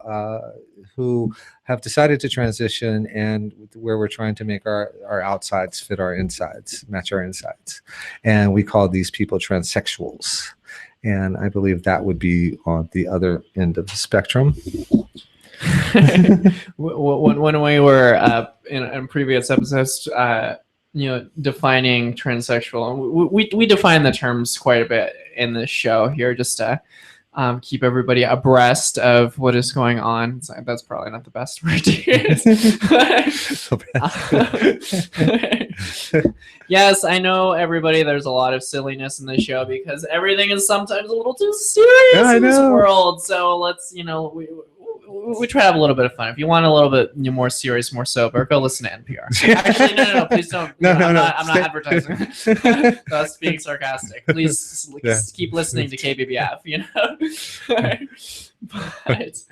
who have decided to transition, and where we're trying to make our outsides fit our insides, match our insides. And we call these people transsexuals. And I believe that would be on the other end of the spectrum. When we were in previous episodes, defining transsexual, we define the terms quite a bit in this show here, just to keep everybody abreast of what is going on. So that's probably not the best word to use. Yes, I know, everybody, there's a lot of silliness in this show because everything is sometimes a little too serious in this world. So let's, we try to have a little bit of fun. If you want a little bit more serious, more sober, go listen to NPR. Actually, no, please don't. I'm not advertising. That's being sarcastic. Please keep listening to KBBF, But,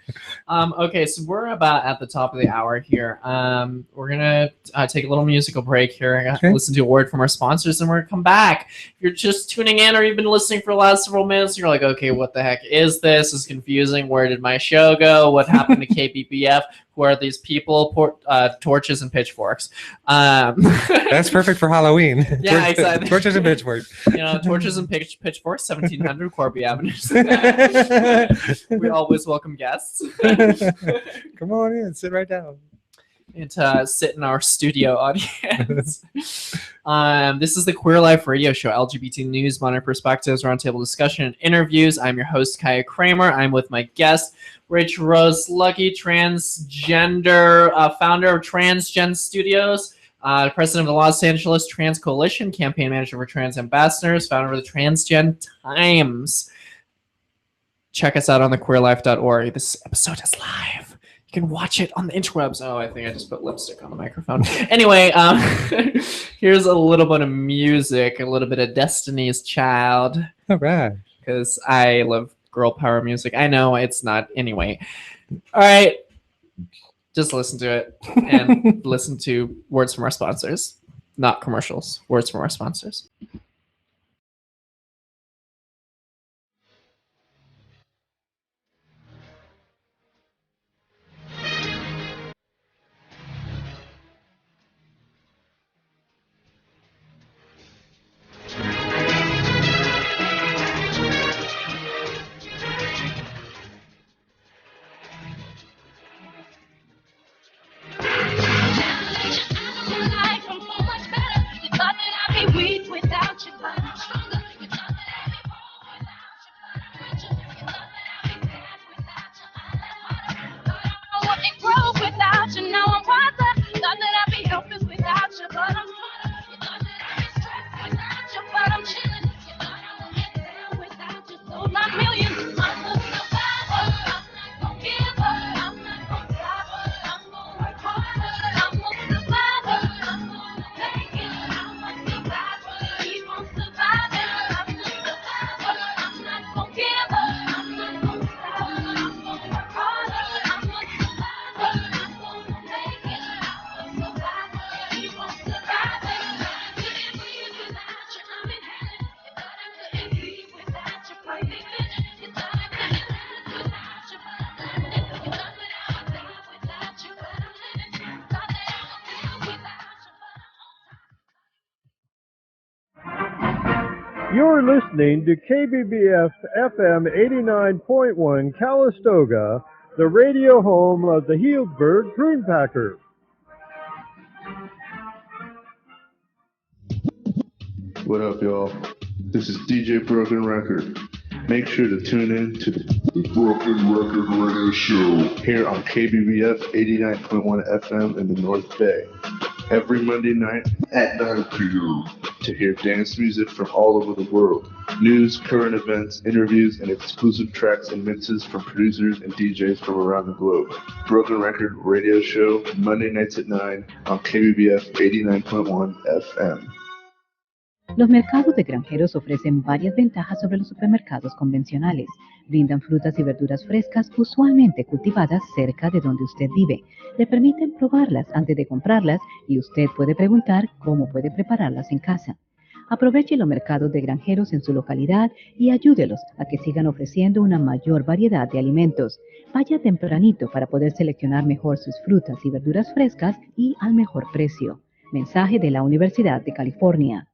okay, so we're about at the top of the hour here. We're going to take a little musical break here. Listen to a word from our sponsors, and we're going to come back. If you're just tuning in or you've been listening for the last several minutes, you're like, okay, what the heck is this? This is confusing. Where did my show go? What happened to KBBF? Who are these people? Torches and pitchforks. That's perfect for Halloween. Yeah, exactly. Torches and pitchforks. Torches and pitchforks, 1700 Corby Avenue. We always welcome guests. Come on in, sit right down. And sit in our studio audience. This is the Queer Life Radio Show, LGBT news, modern perspectives, roundtable discussion, and interviews. I'm your host, Kaya Kramer. I'm with my guest, Rachael Rose Luckey, transgender founder of TransGenStudios, president of the Los Angeles Trans Coalition, campaign manager for TransAmbassadors, founder of the TransGen Times. Check us out on thequeerlife.org. This episode is live. You can watch it on the interwebs. Oh, I think I just put lipstick on the microphone. Anyway, here's a little bit of music, a little bit of Destiny's Child. All right. Because I love girl power music. I know it's not. Anyway. All right. Just listen to it and listen to words from our sponsors. Not commercials. Words from our sponsors. Without you. You're listening to KBBF FM 89.1 Calistoga, the radio home of the Healdsburg Prune Packer. What up, y'all? This is DJ Broken Record. Make sure to tune in to the Broken Record Radio Show here on KBBF 89.1 FM in the North Bay. Every Monday night at 9 p.m. to hear dance music from all over the world. News, current events, interviews, and exclusive tracks and mixes from producers and DJs from around the globe. Broken Record Radio Show, Monday nights at 9 on KBBF 89.1 FM. Los mercados de granjeros ofrecen varias ventajas sobre los supermercados convencionales. Brindan frutas y verduras frescas usualmente cultivadas cerca de donde usted vive. Le permiten probarlas antes de comprarlas y usted puede preguntar cómo puede prepararlas en casa. Aproveche los mercados de granjeros en su localidad y ayúdelos a que sigan ofreciendo una mayor variedad de alimentos. Vaya tempranito para poder seleccionar mejor sus frutas y verduras frescas y al mejor precio. Mensaje de la Universidad de California.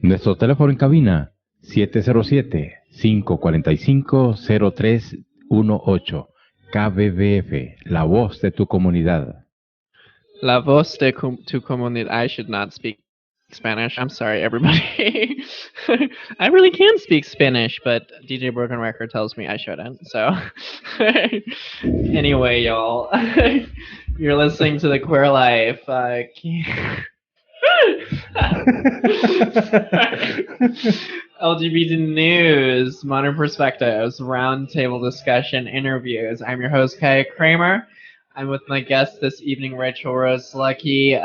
Nuestro teléfono en cabina 707-545-0318. KBBF, la voz de tu comunidad. La voz de tu comunidad. I should not speak Spanish. I'm sorry, everybody. I really can speak Spanish, but DJ Broken Record tells me I shouldn't. So, anyway, y'all, you're listening to The Queer Life. LGBT news, modern perspectives, roundtable discussion, interviews. I'm your host, Kai Kramer. I'm with my guest this evening, Rachael Rose Luckey,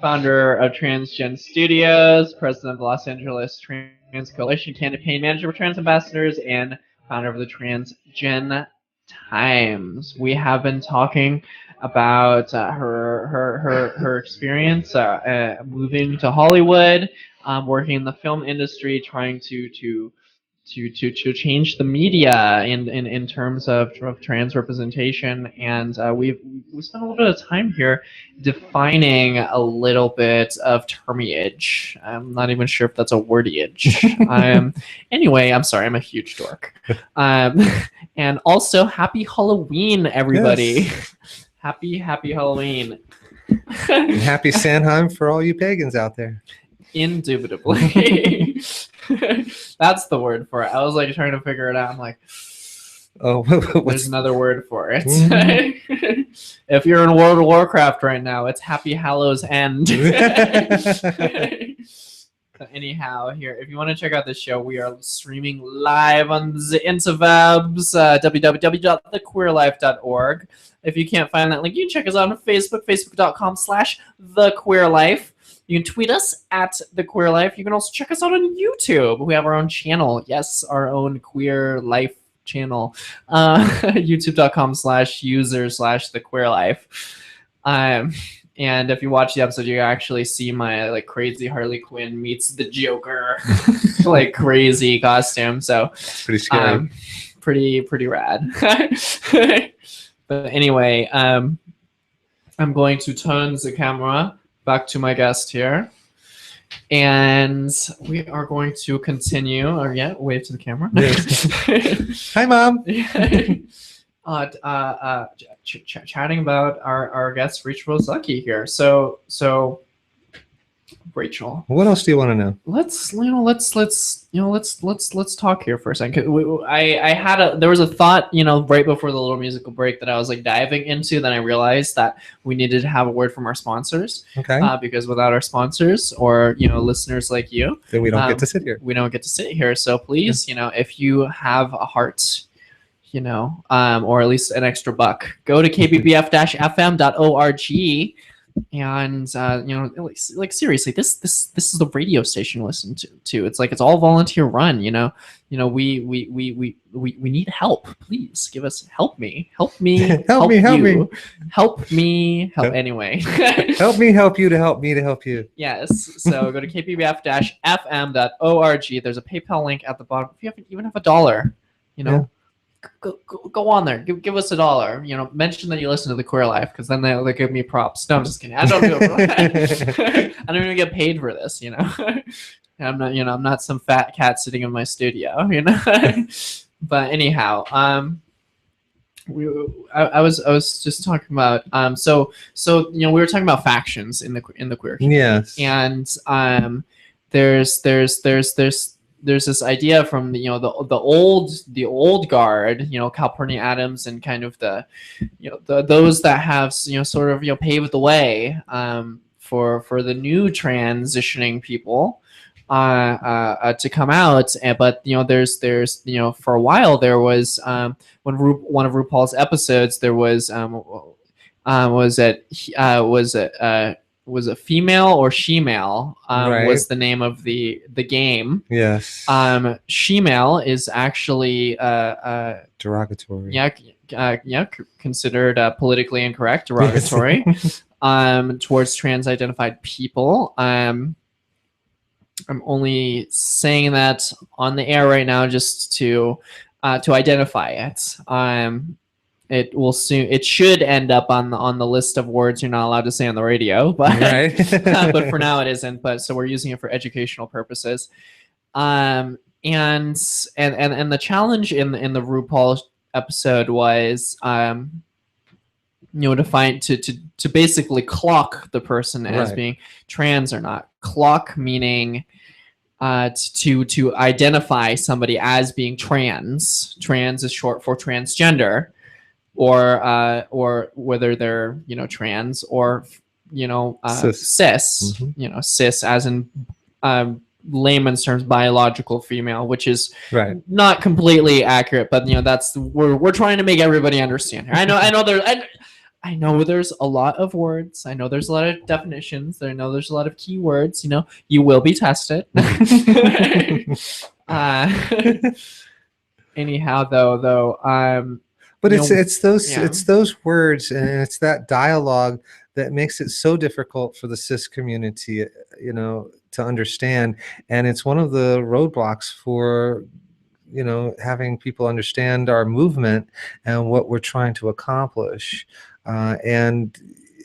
founder of TransGenStudios, president of the Los Angeles Trans Coalition, campaign manager for TransAmbassadors, and founder of the TransGen Times. We have been talking about her experience moving to Hollywood, working in the film industry, trying to change the media in terms of trans representation, and we spent a little bit of time here defining a little bit of termiage. I'm not even sure if that's a wordage. Anyway, I'm sorry, I'm a huge dork. And also, happy Halloween, everybody. Yes. Happy Halloween. And happy Samhain for all you pagans out there. Indubitably. That's the word for it. I was like trying to figure it out. I'm like, oh, there's another word for it. Mm-hmm. If you're in World of Warcraft right now, it's Happy Hallows End. So anyhow, here, if you want to check out this show, we are streaming live on the interwebs, www.thequeerlife.org. If you can't find that link, you can check us out on Facebook, facebook.com/thequeerlife. You can tweet us at The Queer Life. You can also check us out on YouTube. We have our own channel. Yes, our own Queer Life channel. YouTube.com/user/TheQueerLife. And if you watch the episode, you actually see my like crazy Harley Quinn meets the Joker, like crazy costume. So pretty scary. Pretty rad. But anyway, I'm going to turn the camera back to my guest here, and we are going to continue. Or yeah, wave to the camera. Yes. Hi, Mom. Chatting about our guest Rachael Rose Luckey here. So Rachael, what else do you want to know? Let's talk here for a second. There was a thought, right before the little musical break that I was like diving into. Then I realized that we needed to have a word from our sponsors. Okay. Because without our sponsors or listeners like you, then we don't get to sit here. We don't get to sit here. So please, if you have a heart, or at least an extra buck, go to kbbf-fm.org. And like seriously, this is the radio station to listen to. It's like it's all volunteer run. We need help. Please give us help me. Anyway, help me help you to help me to help you. Yes. So go to kbbf-fm.org. There's a PayPal link at the bottom. If you even have $1, go on there, give us $1. You know, mention that you listen to the Queer Life, because then they'll give me props. No, I'm just kidding. I don't do it. I don't even get paid for this. You know, I'm not some fat cat sitting in my studio. You know, but anyhow, I was just talking about so you know, we were talking about factions in the queer community. Yes. And there's this idea from the, you know, the old guard, you know, Calpurnia Adams, and kind of the, you know, those that have, you know, sort of, you know, paved the way for the new transitioning people to come out. But you know, there's you know, for a while there was one of RuPaul's episodes, there was was it female or she-male Right. was the name of the game. Yes. She-male is actually Derogatory. considered politically incorrect, derogatory towards trans-identified people. I'm only saying that on the air right now just to identify it. It will soon. It should end up on the list of words you're not allowed to say on the radio, but Right. but for now it isn't. But so we're using it for educational purposes. And the challenge in the RuPaul episode was you know, to basically clock the person as Right. being trans or not. Clock meaning to identify somebody as being trans. Trans is short for transgender, or whether they're, you know, trans or, you know, cis. Mm-hmm. You know, cis as in layman's terms, biological female, which is Right. not completely accurate, but you know, that's we're trying to make everybody understand here. I know there's a lot of words. I know there's a lot of definitions. I know there's a lot of keywords. You know, you will be tested. Anyhow, though, but you know, it's those yeah. it's those words, and it's that dialogue that makes it so difficult for the cis community, you know, to understand. And it's one of the roadblocks for, you know, having people understand our movement and what we're trying to accomplish. And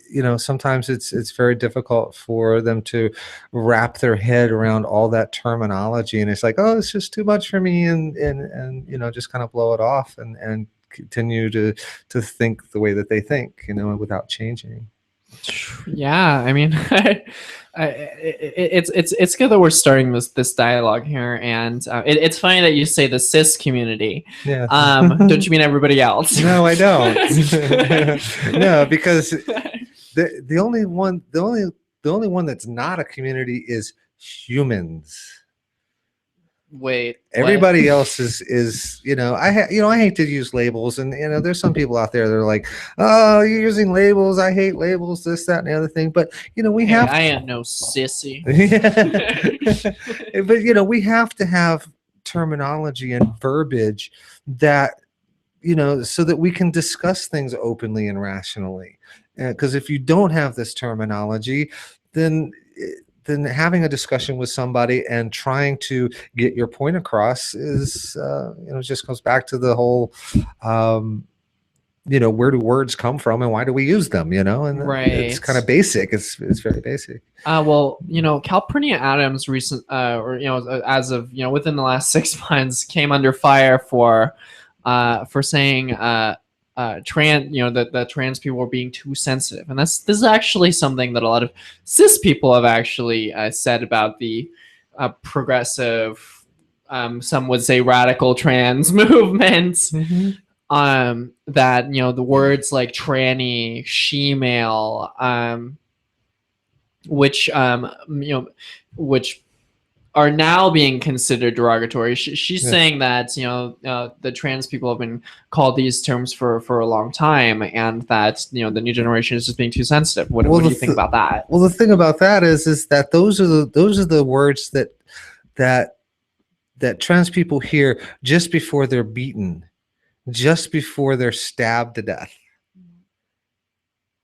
you know, sometimes it's very difficult for them to wrap their head around all that terminology, and it's like, oh, it's just too much for me, and you know, just kind of blow it off and continue to think the way that they think, you know, without changing. Yeah, I mean, it's good that we're starting this dialogue here, and it's funny that you say the cis community. Yeah. Don't you mean everybody else? No, I don't. No, because the only one that's not a community is humans. Wait, everybody else is, you know, I hate to use labels, and you know, there's some people out there that are like, oh, you're using labels, I hate labels, this, that, and the other thing. But you know, I ain't no sissy. But you know, we have to have terminology and verbiage that, you know, so that we can discuss things openly and rationally. Because if you don't have this terminology, then having a discussion with somebody and trying to get your point across is, you know, just goes back to the whole, you know, where do words come from and why do we use them, you know? And right. It's kind of basic. It's very basic. Well, you know, Calpurnia Adams recent, or, you know, as of, you know, within the last 6 months came under fire for saying, you know, that trans people were being too sensitive, and this is actually something that a lot of cis people have actually said about the progressive, some would say radical trans movement. Mm-hmm. That, you know, the words like tranny, she-male, which you know, which are now being considered derogatory. She's saying that, you know, the trans people have been called these terms for a long time, and that, you know, the new generation is just being too sensitive. What do you think about that? Well, the thing about that is that those are the words that trans people hear just before they're beaten, just before they're stabbed to death.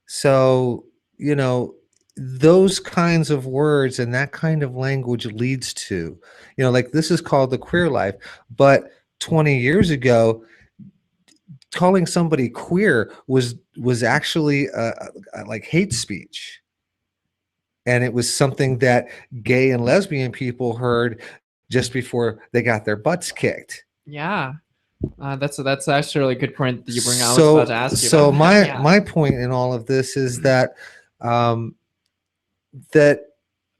So, you know, those kinds of words and that kind of language leads to, you know, like this is called the Queer Life, but 20 years ago, calling somebody queer was actually like hate speech, and it was something that gay and lesbian people heard just before they got their butts kicked. Yeah. That's actually a good point that you bring up. I was about to ask you So about my that. Yeah. my point in all of this is that that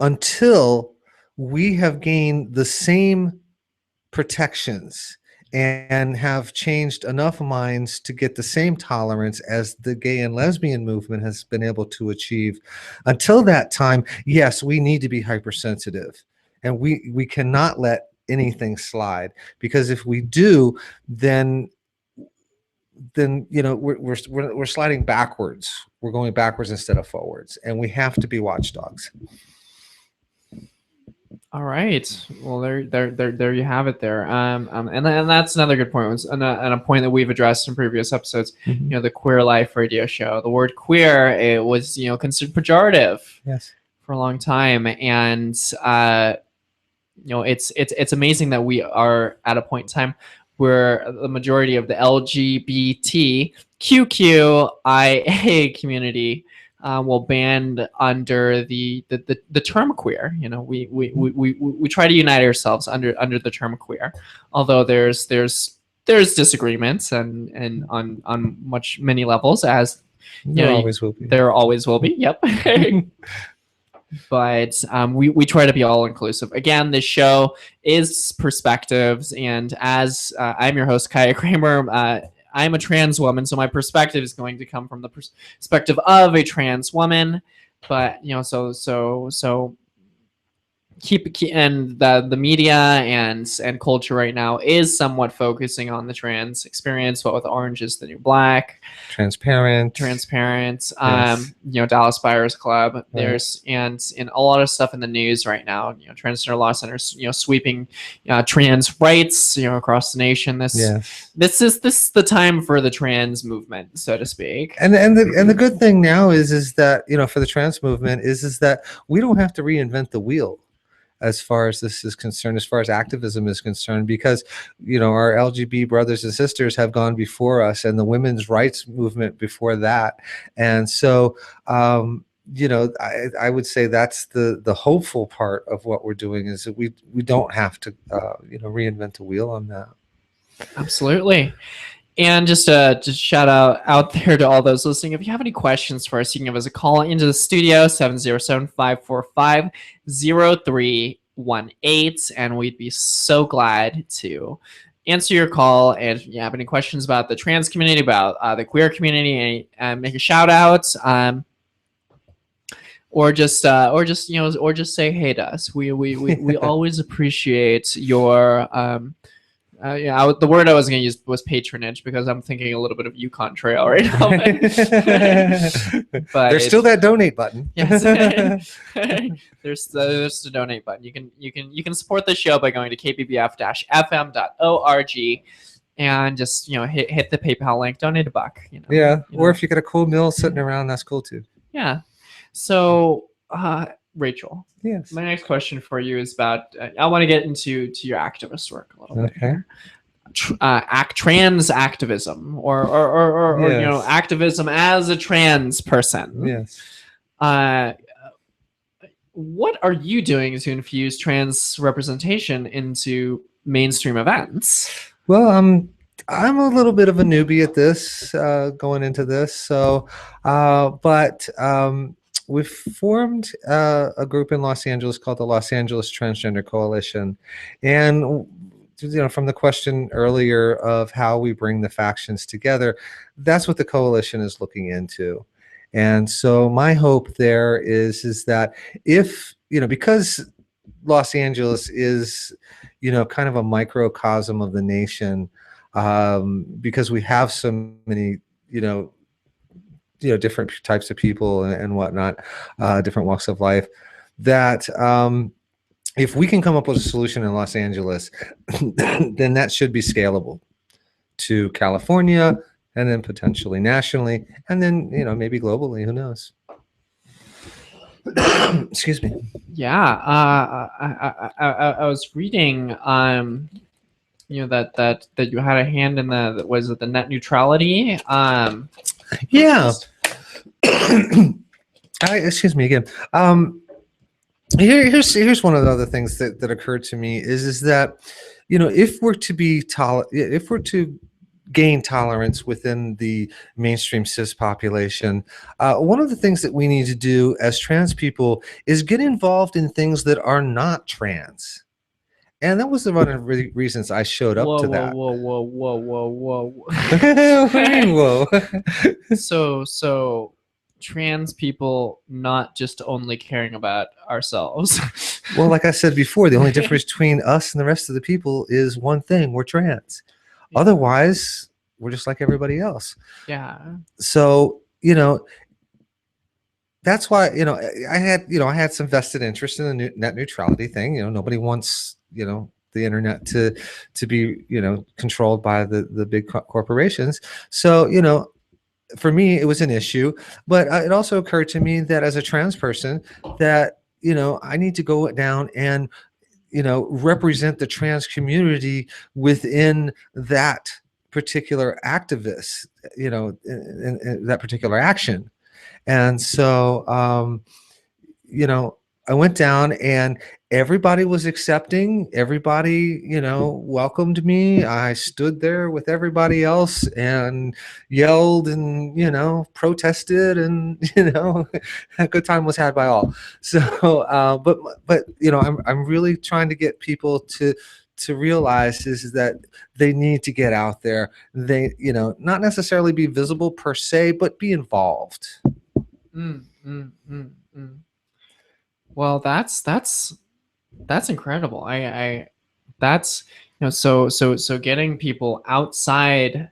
until we have gained the same protections and have changed enough minds to get the same tolerance as the gay and lesbian movement has been able to achieve, until that time, yes, we need to be hypersensitive, and we cannot let anything slide, because if we do, then we're sliding backwards. We're going backwards instead of forwards, and we have to be watchdogs. All right. Well, there you have it. There, and that's another good point. And a point that we've addressed in previous episodes. Mm-hmm. You know, the Queer Life radio show. The word queer, it was considered pejorative. Yes. For a long time, and it's amazing that we are at a point in time where the majority of the LGBTQIA community will band under the term queer. We try to unite ourselves under the term queer, although there's disagreements and on many levels, as there always will be. There always will be. Yep. But we try to be all inclusive. Again, this show is perspectives, and as I'm your host, Kaya Kramer. I'm a trans woman, so my perspective is going to come from the perspective of a trans woman. But so keep and the media and culture right now is somewhat focusing on the trans experience. What with Orange is the New Black, Transparent, yes. Dallas Buyers Club. Right. There's and a lot of stuff in the news right now. Transgender law centers sweeping trans rights across the nation. This is the time for the trans movement, so to speak. And the good thing now is that for the trans movement is that we don't have to reinvent the wheel as far as this is concerned, as far as activism is concerned, because our LGBT brothers and sisters have gone before us, and the women's rights movement before that. And so I would say that's the hopeful part of what we're doing, is that we don't have to reinvent the wheel on that. Absolutely. And just shout out there to all those listening. If you have any questions for us, you can give us a call into the studio, 707-545-0318, and we'd be so glad to answer your call. And if you have any questions about the trans community, about the queer community, make a shout out, or just say hey to us. We always appreciate your the word I was going to use was patronage, because I'm thinking a little bit of Yukon Trail right now. But there's still that donate button. Yes. There's the donate button. You can support the show by going to kbbf-fm.org and just hit the PayPal link, donate $1. Or if you got a cool meal sitting around, that's cool too. Yeah. So Rachel. Yes. My next question for you is about. I want to get into your activist work a little bit. Okay. Trans activism, or Yes. activism as a trans person. Yes. What are you doing to infuse trans representation into mainstream events? Well, I'm a little bit of a newbie at this, going into this. So, we've formed a group in Los Angeles called the Los Angeles Transgender Coalition. And from the question earlier of how we bring the factions together, that's what the coalition is looking into. And so my hope there is that if, because Los Angeles is, kind of a microcosm of the nation, because we have so many, different types of people and whatnot, different walks of life, that if we can come up with a solution in Los Angeles, then that should be scalable to California, and then potentially nationally, and then maybe globally. Who knows? Excuse me. Yeah, I was reading that you had a hand in was it the net neutrality? Yeah. Excuse me again. Here's one of the other things that occurred to me is that, if we're to gain tolerance within the mainstream cis population, one of the things that we need to do as trans people is get involved in things that are not trans. And that was one of the reasons I showed up to that. Whoa. So trans people not just only caring about ourselves. Well, like I said before, the only difference between us and the rest of the people is one thing: we're trans. Yeah. Otherwise, we're just like everybody else. Yeah. So, that's why, I had some vested interest in the net neutrality thing. Nobody wants, the internet to be, controlled by the big corporations. So, for me, it was an issue, but it also occurred to me that as a trans person that, I need to go down and, represent the trans community within that particular activist, in that particular action. And so, I went down and everybody was accepting. Everybody, welcomed me. I stood there with everybody else and yelled and, protested, and, a good time was had by all. So, but I'm really trying to get people to realize is that they need to get out there. They, not necessarily be visible per se, but be involved. Well, that's incredible. That's so getting people outside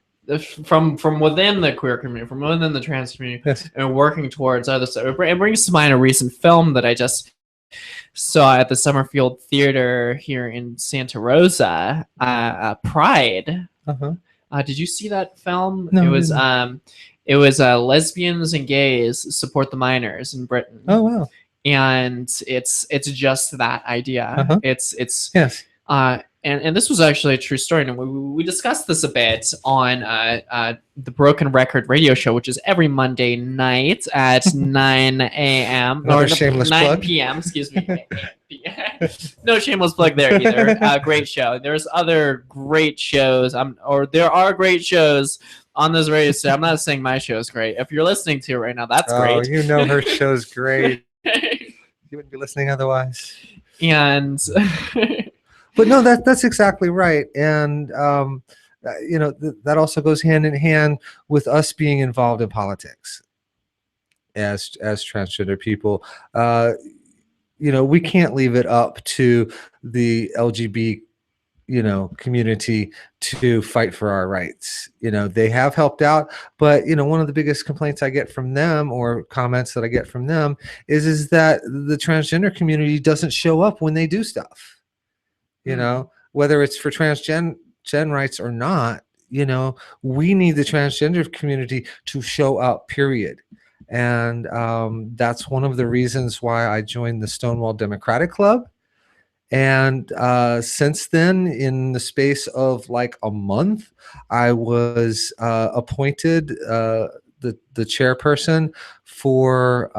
from within the queer community, from within the trans community, yes, and working towards other stuff. It brings to mind a recent film that I just saw at the Summerfield Theater here in Santa Rosa, Pride. Did you see that film? No, it was lesbians and gays support the minors in Britain. Oh wow. And it's just that idea. It's yes. And this was actually a true story, and we discussed this a bit on the Broken Record radio show, which is every Monday night at 9 a.m. Another shameless 9 plug. p.m. Excuse me. No shameless plug there either. Great show. There's other great shows. There are great shows on this radio station. I'm not saying my show is great. If you're listening to it right now, that's great. Oh, her show's great. You wouldn't be listening otherwise. And but no, that's exactly right. And that also goes hand in hand with us being involved in politics as transgender people. We can't leave it up to the LGBT community to fight for our rights. They have helped out, but one of the biggest complaints I get from them, or comments that I get from them, is that the transgender community doesn't show up when they do stuff. Whether it's for transgen rights or not, we need the transgender community to show up, period. And that's one of the reasons why I joined the Stonewall Democratic Club. And since then, in the space of like a month, I was appointed the chairperson for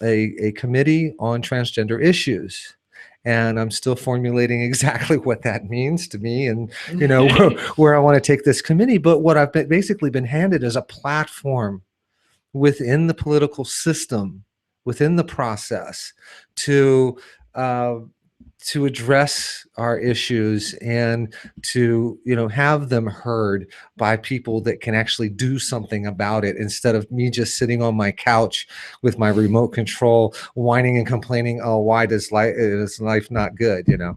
a committee on transgender issues. And I'm still formulating exactly what that means to me, and where I want to take this committee. But what I've basically been handed is a platform within the political system, within the process, to address our issues and to have them heard by people that can actually do something about it, instead of me just sitting on my couch with my remote control whining and complaining, oh, why is life not good, and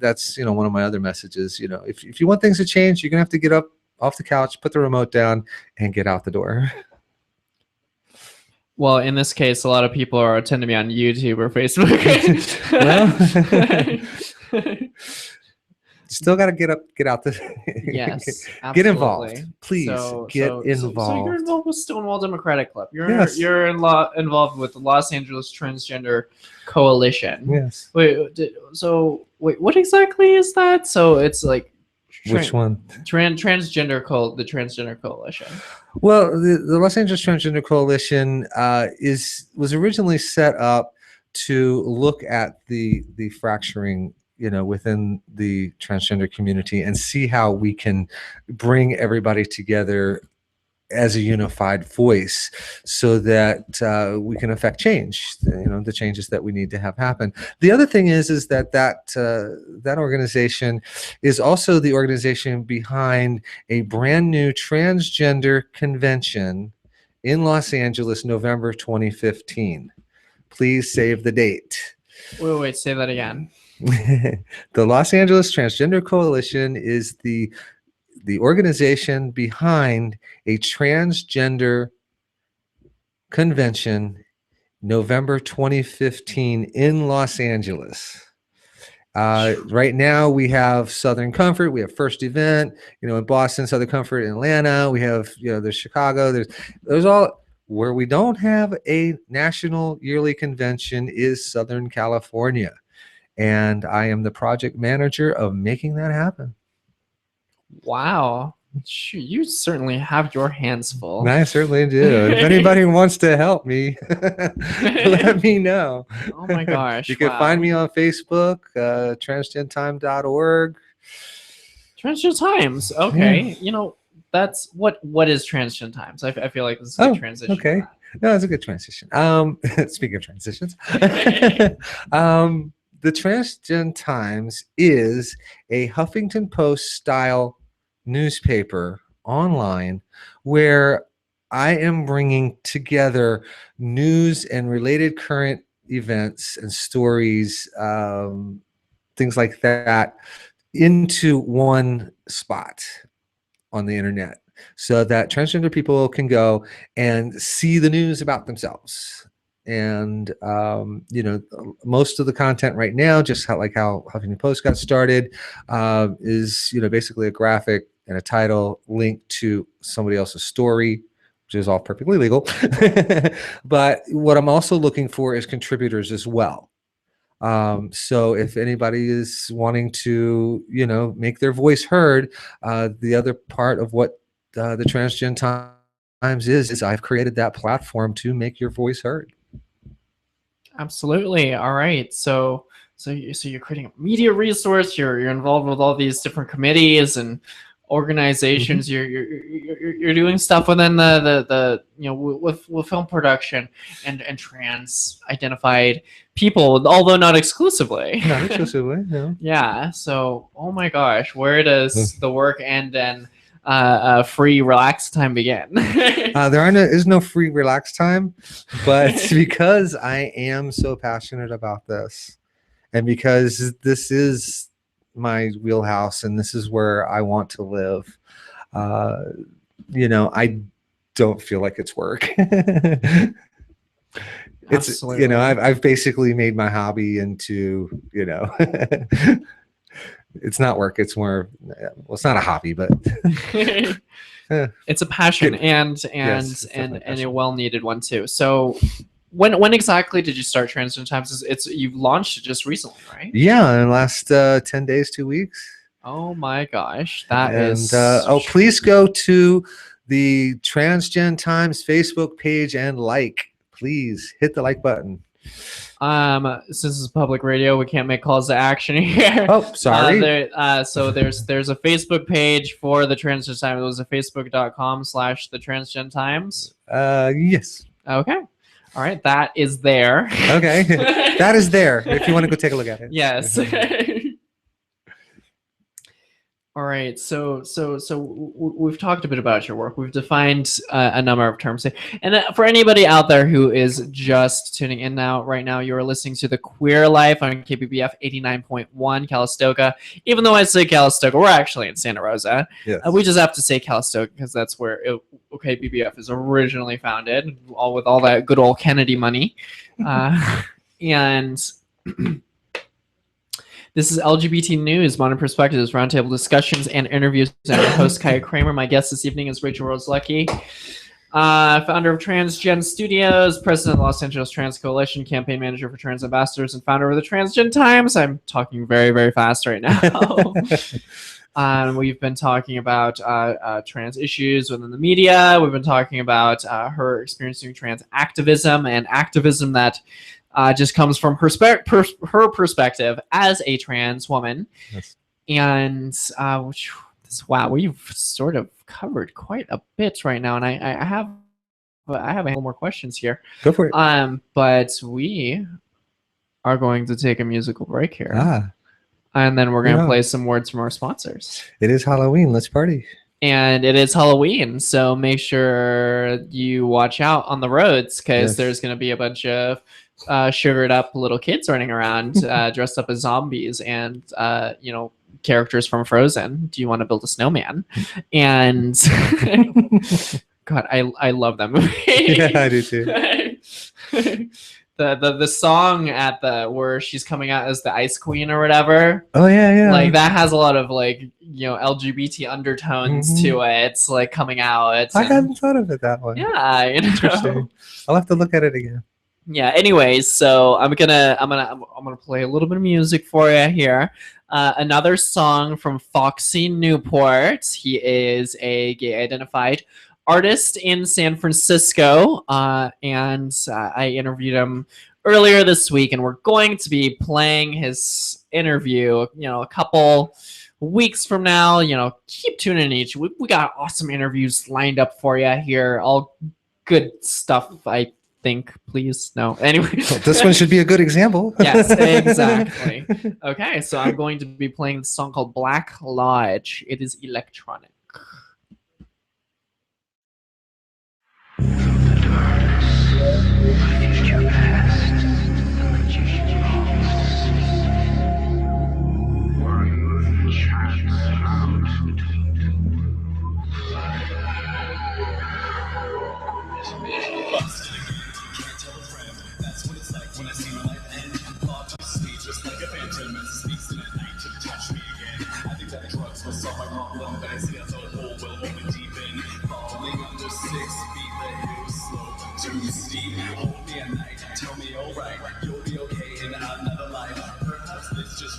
that's one of my other messages. If you want things to change, you're gonna have to get up off the couch, put the remote down, and get out the door. Well, in this case, a lot of people tend to be on YouTube or Facebook. still got to get out there. Yes, Get involved, absolutely. please. So Get involved. So you're involved with Stonewall Democratic Club. Yes. You're involved with the Los Angeles Transgender Coalition. Yes. Wait, what exactly is that? So it's like Which one? the Transgender Coalition. Well, the Los Angeles Transgender Coalition was originally set up to look at the fracturing, within the transgender community and see how we can bring everybody together as a unified voice so that we can affect change, the changes that we need to have happen. The other thing is that organization is also the organization behind a brand new transgender convention in Los Angeles, November 2015. Please save the date. Wait, say that again. The Los Angeles Transgender Coalition is the organization behind a transgender convention, November 2015 in Los Angeles. Right now we have Southern Comfort, we have First Event, in Boston, Southern Comfort in Atlanta, we have, there's Chicago, there's all. Where we don't have a national yearly convention is Southern California. And I am the project manager of making that happen. Wow. Shoot, you certainly have your hands full. I certainly do. If anybody wants to help me, let me know. Oh my gosh. You can find me on Facebook, transgentime.org. Transgender Times. Okay. That's what is Transgender Times? I feel like this is a good transition. Okay. No, it's a good transition. Speaking of transitions, the Transgender Times is a Huffington Post style newspaper online where I am bringing together news and related current events and stories, things like that, into one spot on the internet so that transgender people can go and see the news about themselves. And most of the content right now, just how Huffington Post got started, is basically a graphic and a title linked to somebody else's story, which is all perfectly legal. But what I'm also looking for is contributors as well. So if anybody is wanting to, make their voice heard, the other part of what the Transgender Times is I've created that platform to make your voice heard. Absolutely. All right. So you're creating a media resource. You're involved with all these different committees and organizations. Mm-hmm. You're doing stuff within the with film production and trans identified people, although not exclusively. Not exclusively, no. Yeah. So, oh my gosh, where does the work end and free relax time begin? There is no free relax time, but because I am so passionate about this, and because this is my wheelhouse and this is where I want to live, I don't feel like it's work. It's I've basically made my hobby into it's not work. It's more, well, it's not a hobby, but it's a passion and a well-needed one too. So when exactly did you start Transgender Times? You've launched it just recently, right? Yeah, in the last 10 days, 2 weeks. Oh my gosh, please go to the Transgender Times Facebook page and please hit the like button. Since this is public radio, we can't make calls to action here. Oh, sorry. So there's a Facebook page for the Transgender Times. It was facebook.com/the Transgender Times. Yes. Okay. All right. That is there. Okay. That is there if you want to go take a look at it. Yes. All right, so we've talked a bit about your work. We've defined a number of terms. And for anybody out there who is just tuning in right now, you are listening to The Queer Life on KBBF 89.1 Calistoga. Even though I say Calistoga, we're actually in Santa Rosa. Yes. We just have to say Calistoga because that's where KBBF is originally founded, with all that good old Kennedy money. And... This is LGBT News, Modern Perspectives, Roundtable Discussions, and Interviews. I'm your host, Kaya Kramer. My guest this evening is Rachael Rose Luckey, founder of TransGenStudios, president of the Los Angeles Trans Coalition, campaign manager for TransAmbassadors, and founder of the TransGen Times. I'm talking very, very fast right now. We've been talking about trans issues within the media. We've been talking about her experiencing trans activism and activism that just comes from her perspective as a trans woman. Yes. And wow, we've sort of covered quite a bit right now, and I have a couple more questions here. Go for it. But we are going to take a musical break here. And then we're going to play some words from our sponsors. It is Halloween. Let's party. And it is Halloween, so make sure you watch out on the roads, because there's going to be a bunch of sugared up little kids running around dressed up as zombies and, characters from Frozen. Do you want to build a snowman? And God, I love that movie. Yeah, I do too. The song at where she's coming out as the Ice Queen or whatever. Oh yeah. Like that has a lot of LGBT undertones to it. It's like coming out. I hadn't thought of it that way. Yeah, Interesting. I'll have to look at it again. Yeah. Anyways, so I'm gonna play a little bit of music for you here. Another song from Foxy Newport. He is a gay identified artist in San Francisco, and I interviewed him earlier this week, and we're going to be playing his interview a couple weeks from now. Keep tuning in each week. We got awesome interviews lined up for you here, all good stuff, I think. Please no, anyway. Well, this one should be a good example. Yes, exactly. Okay, so I'm going to be playing the song called Black Lodge. It is electronic.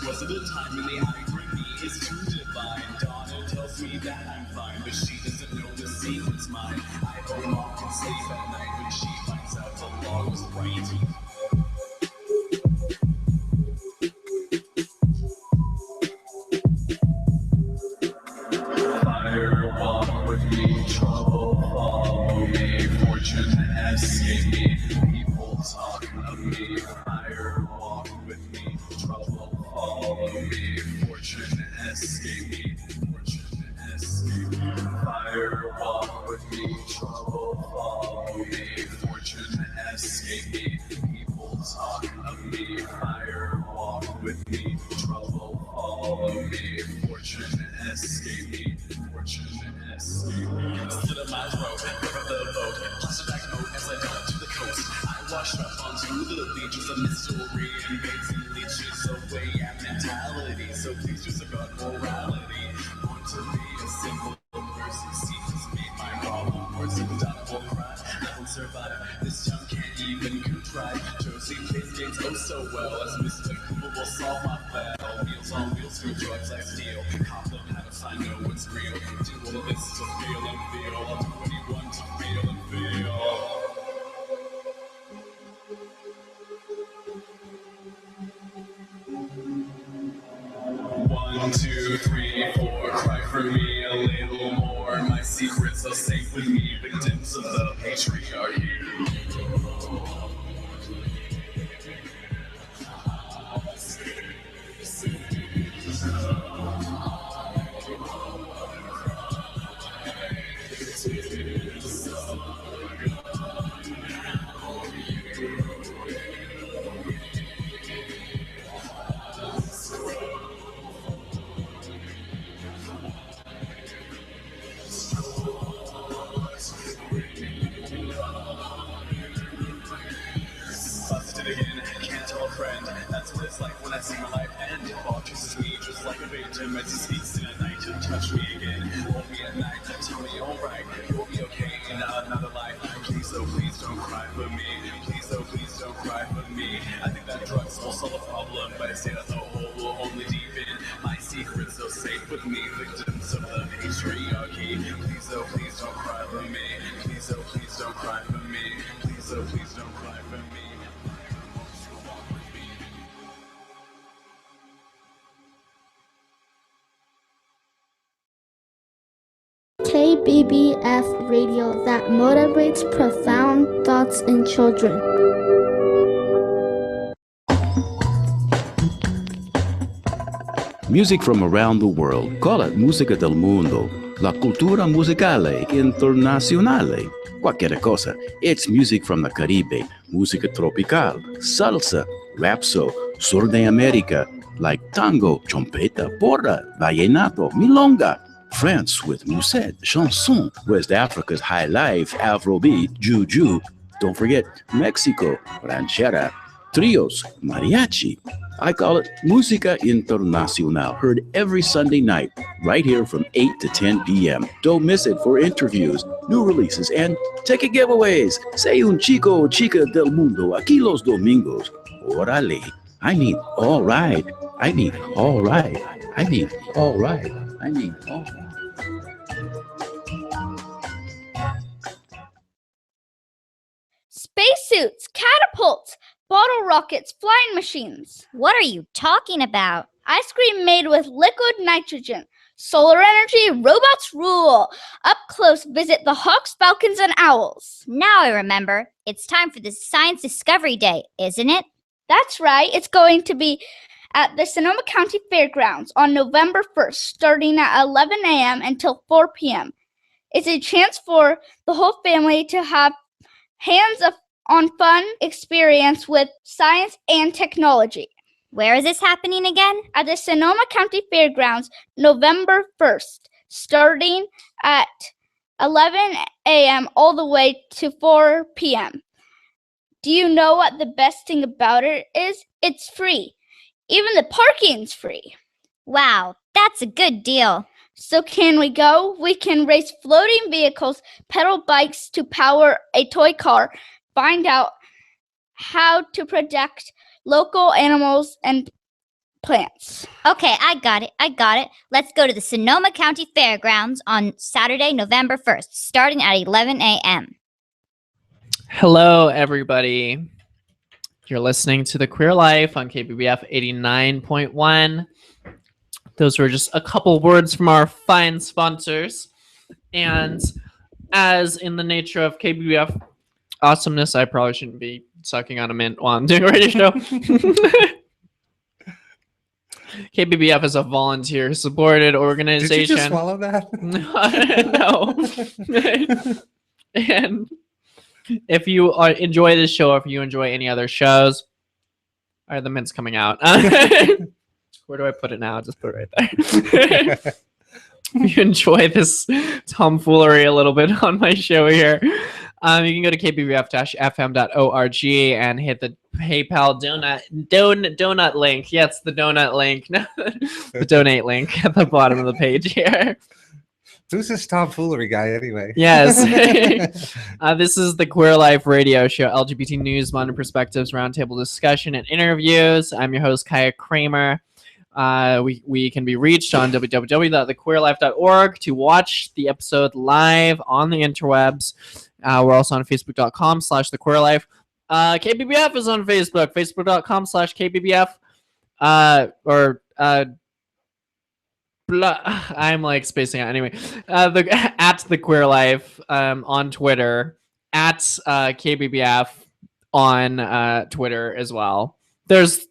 Wasn't a time in the irony is too divine. Donna tells me that I'm fine, but she doesn't know the secret's mine. I hope mom can sleep at night when she finds out the law was right. Fire, walk with me, trouble follow me, fortune escape me, people talk of me. Fire, walk with me, trouble follow me, fortune escape me, fortune escape me. Fire, walk with me, trouble follow me, fortune escape me, people talk of me. Fire, walk with me, trouble follow me, fortune escape me, fortune escape me. Slit up my throat, river the boat, plastic back note as I go to the coast. I washed up onto the beaches of mystery and bakes and leeches away at mentality. So please just about morality. Want to be a simple person, see this made my problem worse. Indomitable cry, I won't survive. This tongue can't even contrive. Josie plays games oh so well, as Mr. Cooper will solve my battle. Wheels on wheels for drugs I steal. Cop them habits, I know it's real. Do all of this to feel and feel. I'll do anyone to feel and feel. 1, 2, 3, 4, cry for me a little more. My secrets are safe with me, victims of the patriarchy. Busted again, can't tell a friend. That's what it's like when I see my life end. And default kisses me just like a victim as he sneaks in at night to touch me again. Hold me at night and tell me alright, you'll be okay in another life. Please, oh please don't cry for me. Please, oh please don't cry for me. I think that drugs will solve the problem, but I say that the hole will only deepen my secrets so safe with me, victims of the patriarchy. Please, oh please don't cry for me. Please, oh please don't cry for me. Please, oh please don't cry for me. KBBF radio that motivates profound thoughts in children. Music from around the world. Call it musica del mundo. La cultura musicale internazionale. Cualquier cosa. It's music from the Caribe. Música tropical. Salsa. Rapso. Sur de America. Like tango, trompeta, porra, vallenato, milonga. France with musette, chanson. West Africa's high life, Afrobeat, juju. Don't forget Mexico, ranchera, trios, mariachi. I call it Música Internacional, heard every Sunday night, right here from 8 to 10 p.m. Don't miss it for interviews, new releases, and ticket giveaways. Say un chico o chica del mundo, aquí los domingos. Orale. I mean, all right. I mean, all right. I mean, all right. I mean, all right. Spacesuits, catapults, bottle rockets, flying machines. What are you talking about? Ice cream made with liquid nitrogen. Solar energy, robots rule. Up close, visit the Hawks, Falcons, and Owls. Now I remember. It's time for the Science Discovery Day, isn't it? That's right. It's going to be at the Sonoma County Fairgrounds on November 1st, starting at 11 a.m. until 4 p.m. It's a chance for the whole family to have hands-on fun experience with science and technology. Where is this happening again? At the Sonoma County Fairgrounds, November 1st, starting at 11 a.m. all the way to 4 p.m. Do you know what the best thing about it is? It's free. Even the parking's free. Wow, that's a good deal. So can we go? We can race floating vehicles, pedal bikes to power a toy car, find out how to protect local animals and plants. Okay, I got it. Let's go to the Sonoma County Fairgrounds on Saturday, November 1st, starting at 11 a.m. Hello, everybody. You're listening to The Queer Life on KBBF 89.1. Those were just a couple words from our fine sponsors. And as in the nature of KBBF awesomeness, I probably shouldn't be sucking on a mint while I'm doing a radio show. KBBF is a volunteer-supported organization. Did you just swallow that? No. And if you enjoy this show, or if you enjoy any other shows, all right, the mint's coming out. Where do I put it now? Just put it right there. If you enjoy this tomfoolery a little bit on my show here, you can go to kbbf-fm.org and hit the PayPal donut link. Yes, the donut link. The donate link at the bottom of the page here. Who's this tomfoolery guy anyway? Yes. This is the Queer Life radio show, LGBT news, modern perspectives, roundtable discussion, and interviews. I'm your host, Kaya Kramer. We can be reached on www.thequeerlife.org to watch the episode live on the interwebs. We're also on facebook.com/thequeerlife. KBBF is on Facebook, facebook.com/KBBF. I'm like spacing out anyway. At the Queer Life on Twitter, at KBBF on Twitter as well. There's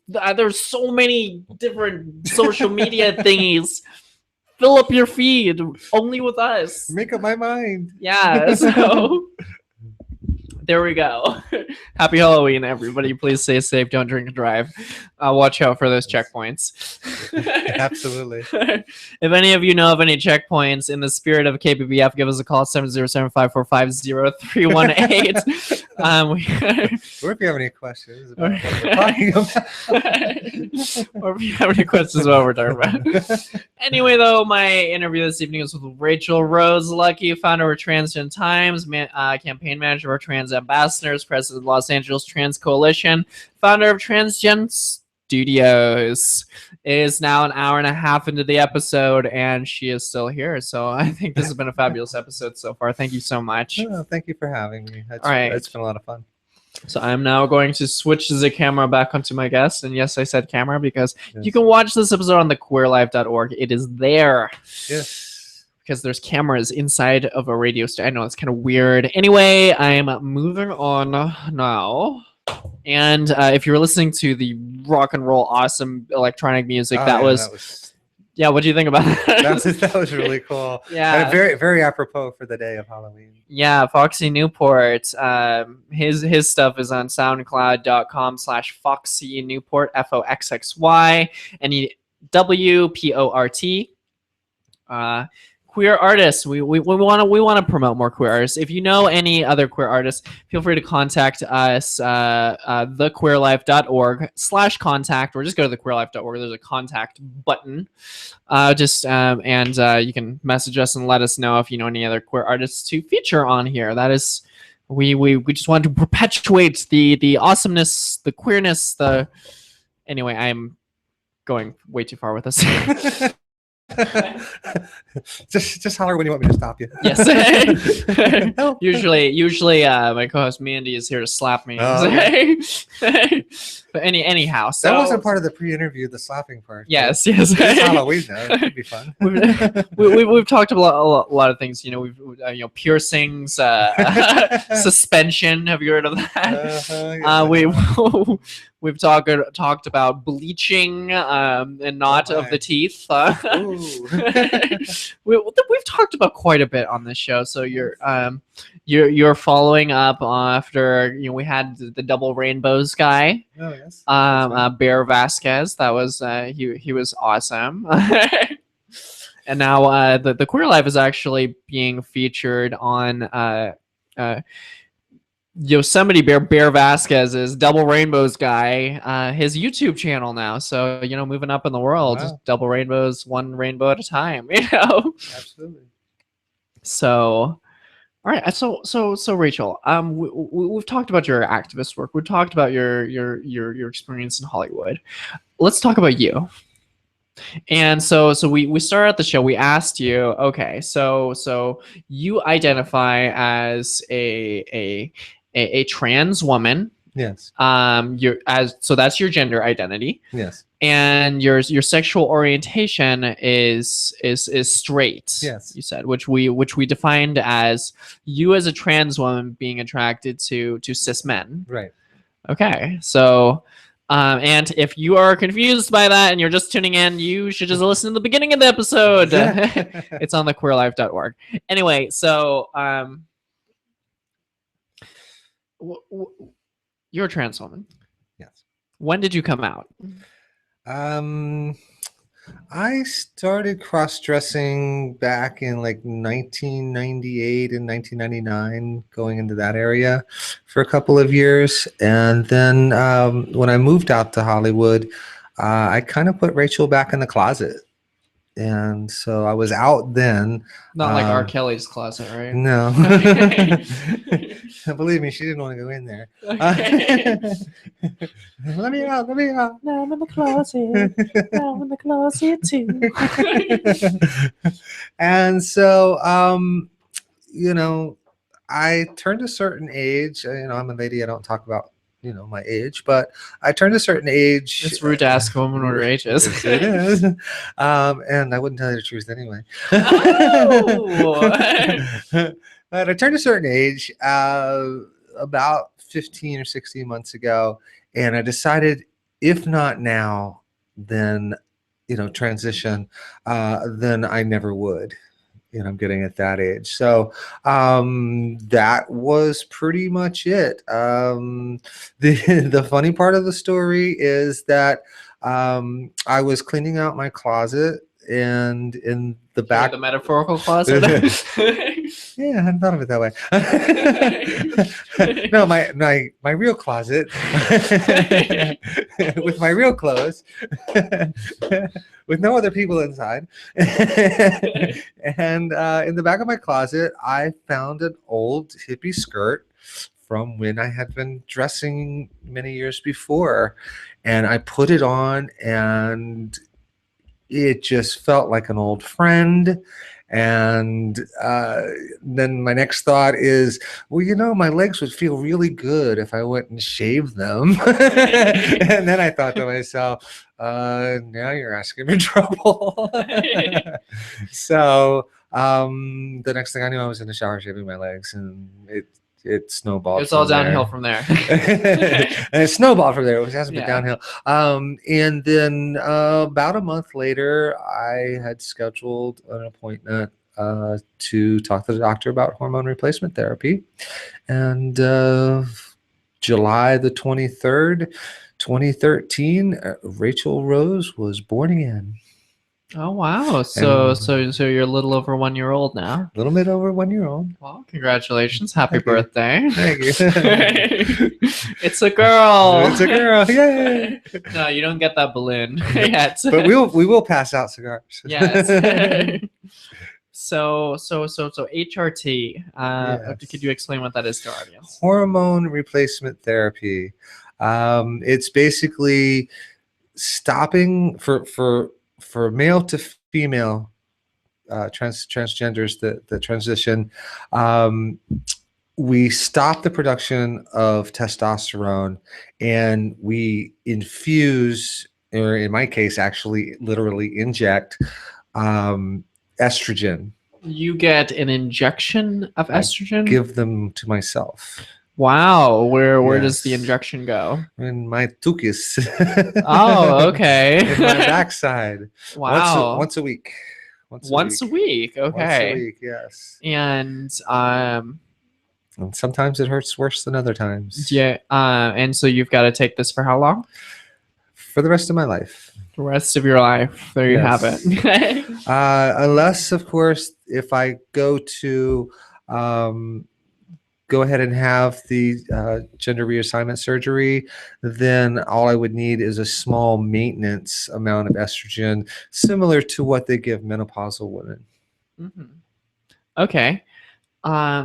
so many different social media thingies. Fill up your feed only with us. Make up my mind. Yeah. So There we go. Happy Halloween, everybody. Please stay safe. Don't drink and drive. Watch out for those checkpoints. Absolutely. If any of you know of any checkpoints, in the spirit of KBBF, give us a call, 707-545-0318. Or if you have any questions about what we're talking about. Or if you have any questions about what we're talking about. Anyway, though, my interview this evening is with Rachael Rose Luckey, founder of TransGen Times, campaign manager of TransAmbassadors, president of Los Angeles Trans Coalition, founder of TransGenStudios. It is now an hour and a half into the episode, and she is still here. So I think this has been a fabulous episode so far. Thank you so much. Oh, thank you for having me. All right. It's been a lot of fun. So I'm now going to switch the camera back onto my guest. And yes, I said camera because you can watch this episode on thequeerlife.org. It is there. Yes. Because there's cameras inside of a radio station. I know it's kind of weird. Anyway, I'm moving on now. And if you're listening to the rock and roll awesome electronic music, that was yeah, what do you think about that? That was really cool. Yeah. And very, very apropos for the day of Halloween. Yeah, Foxy Newport. His stuff is on soundcloud.com/Foxy Newport, FOXXY, NEWPORT. Queer artists. We want to promote more queer artists. If you know any other queer artists, feel free to contact us, thequeerlife.org/contact, or just go to thequeerlife.org. There's a contact button. You can message us and let us know if you know any other queer artists to feature on here. That is, we just want to perpetuate the awesomeness, the queerness, Anyway, I'm going way too far with this. just holler when you want me to stop you. Yes. usually my co-host Mandy is here to slap me. But anyhow, so that wasn't part of the pre-interview, the slapping part. Yes. It's Halloween though. It could be fun. We've talked about a lot of things. We've piercings, suspension. Have you heard of that? We've talked about bleaching and knot of the teeth. We've talked about quite a bit on this show. So you're following up after we had the double rainbows guy. Oh yes. Bear Vasquez. That was he was awesome. And now the Queer Life is actually being featured on Yosemite Bear Vasquez's Double Rainbows guy, his YouTube channel now. So, moving up in the world, just double rainbows, one rainbow at a time, Absolutely. So, all right. So Rachael, we've talked about your activist work. We've talked about your experience in Hollywood. Let's talk about you. And so we started the show. We asked you, okay, so you identify as a trans woman. Yes. So that's your gender identity. Yes. And your sexual orientation is straight. Yes. You said, which we defined as you as a trans woman being attracted to cis men. Right. Okay. So and if you are confused by that and you're just tuning in, you should just listen to the beginning of the episode. It's on thequeerlife.org. Anyway, so you're a trans woman. Yes. When did you come out? I started cross-dressing back in like 1998 and 1999, going into that area for a couple of years. And then when I moved out to Hollywood, I kind of put Rachael back in the closet. And so I was out then. Not like R. Kelly's closet, right? No. Believe me, she didn't want to go in there. Let me out. Now I'm in the closet. Now I'm in the closet too. And so, I turned a certain age. I'm a lady. I don't talk about my age, but I turned a certain age. It's rude to ask a woman what her age is. It is. And I wouldn't tell you the truth anyway. Oh. But I turned a certain age about 15 or 16 months ago, and I decided, if not now, then transition, then I never would. I'm getting at that age. So that was pretty much it. The funny part of the story is that I was cleaning out my closet, and in the back, The metaphorical closet. yeah, I hadn't thought of it that way. No, my real closet with my real clothes, with no other people inside. And in the back of my closet, I found an old hippie skirt from when I had been dressing many years before. And I put it on, and it just felt like an old friend. And then my next thought is, well, my legs would feel really good if I went and shaved them. And then I thought to myself, now you're asking me trouble. So the next thing I knew, I was in the shower shaving my legs, and it snowballed. It's all downhill from there. And it snowballed from there. It hasn't been Yeah. downhill. And then about a month later, I had scheduled an appointment to talk to the doctor about hormone replacement therapy. And July the 23rd, 2013, Rachael Rose was born again. Oh wow! So you're a little over 1 year old now. A little bit over 1 year old. Well, congratulations! Happy Thank you. birthday! Thank you. It's a girl. It's a girl. Yay! No, you don't get that balloon yet. But we will pass out cigars. Yes. So HRT. Yes. Could you explain what that is to our audience? Hormone replacement therapy. It's basically stopping for male to female transgenders, the transition. We stop the production of testosterone, and we infuse, or in my case, actually literally inject estrogen. You get an injection of estrogen? Give them to myself. Wow. Where does Yes. the injection go? In my tukis. Oh, okay. In my backside. Wow. Once a week. Once a week. Okay. Once a week, yes. And And sometimes it hurts worse than other times. yeah. And so you've got to take this for how long? For the rest of my life. The rest of your life. There you have Yes. it. Unless, of course, if I go to go ahead and have the gender reassignment surgery, then all I would need is a small maintenance amount of estrogen, similar to what they give menopausal women. Mhm. Okay.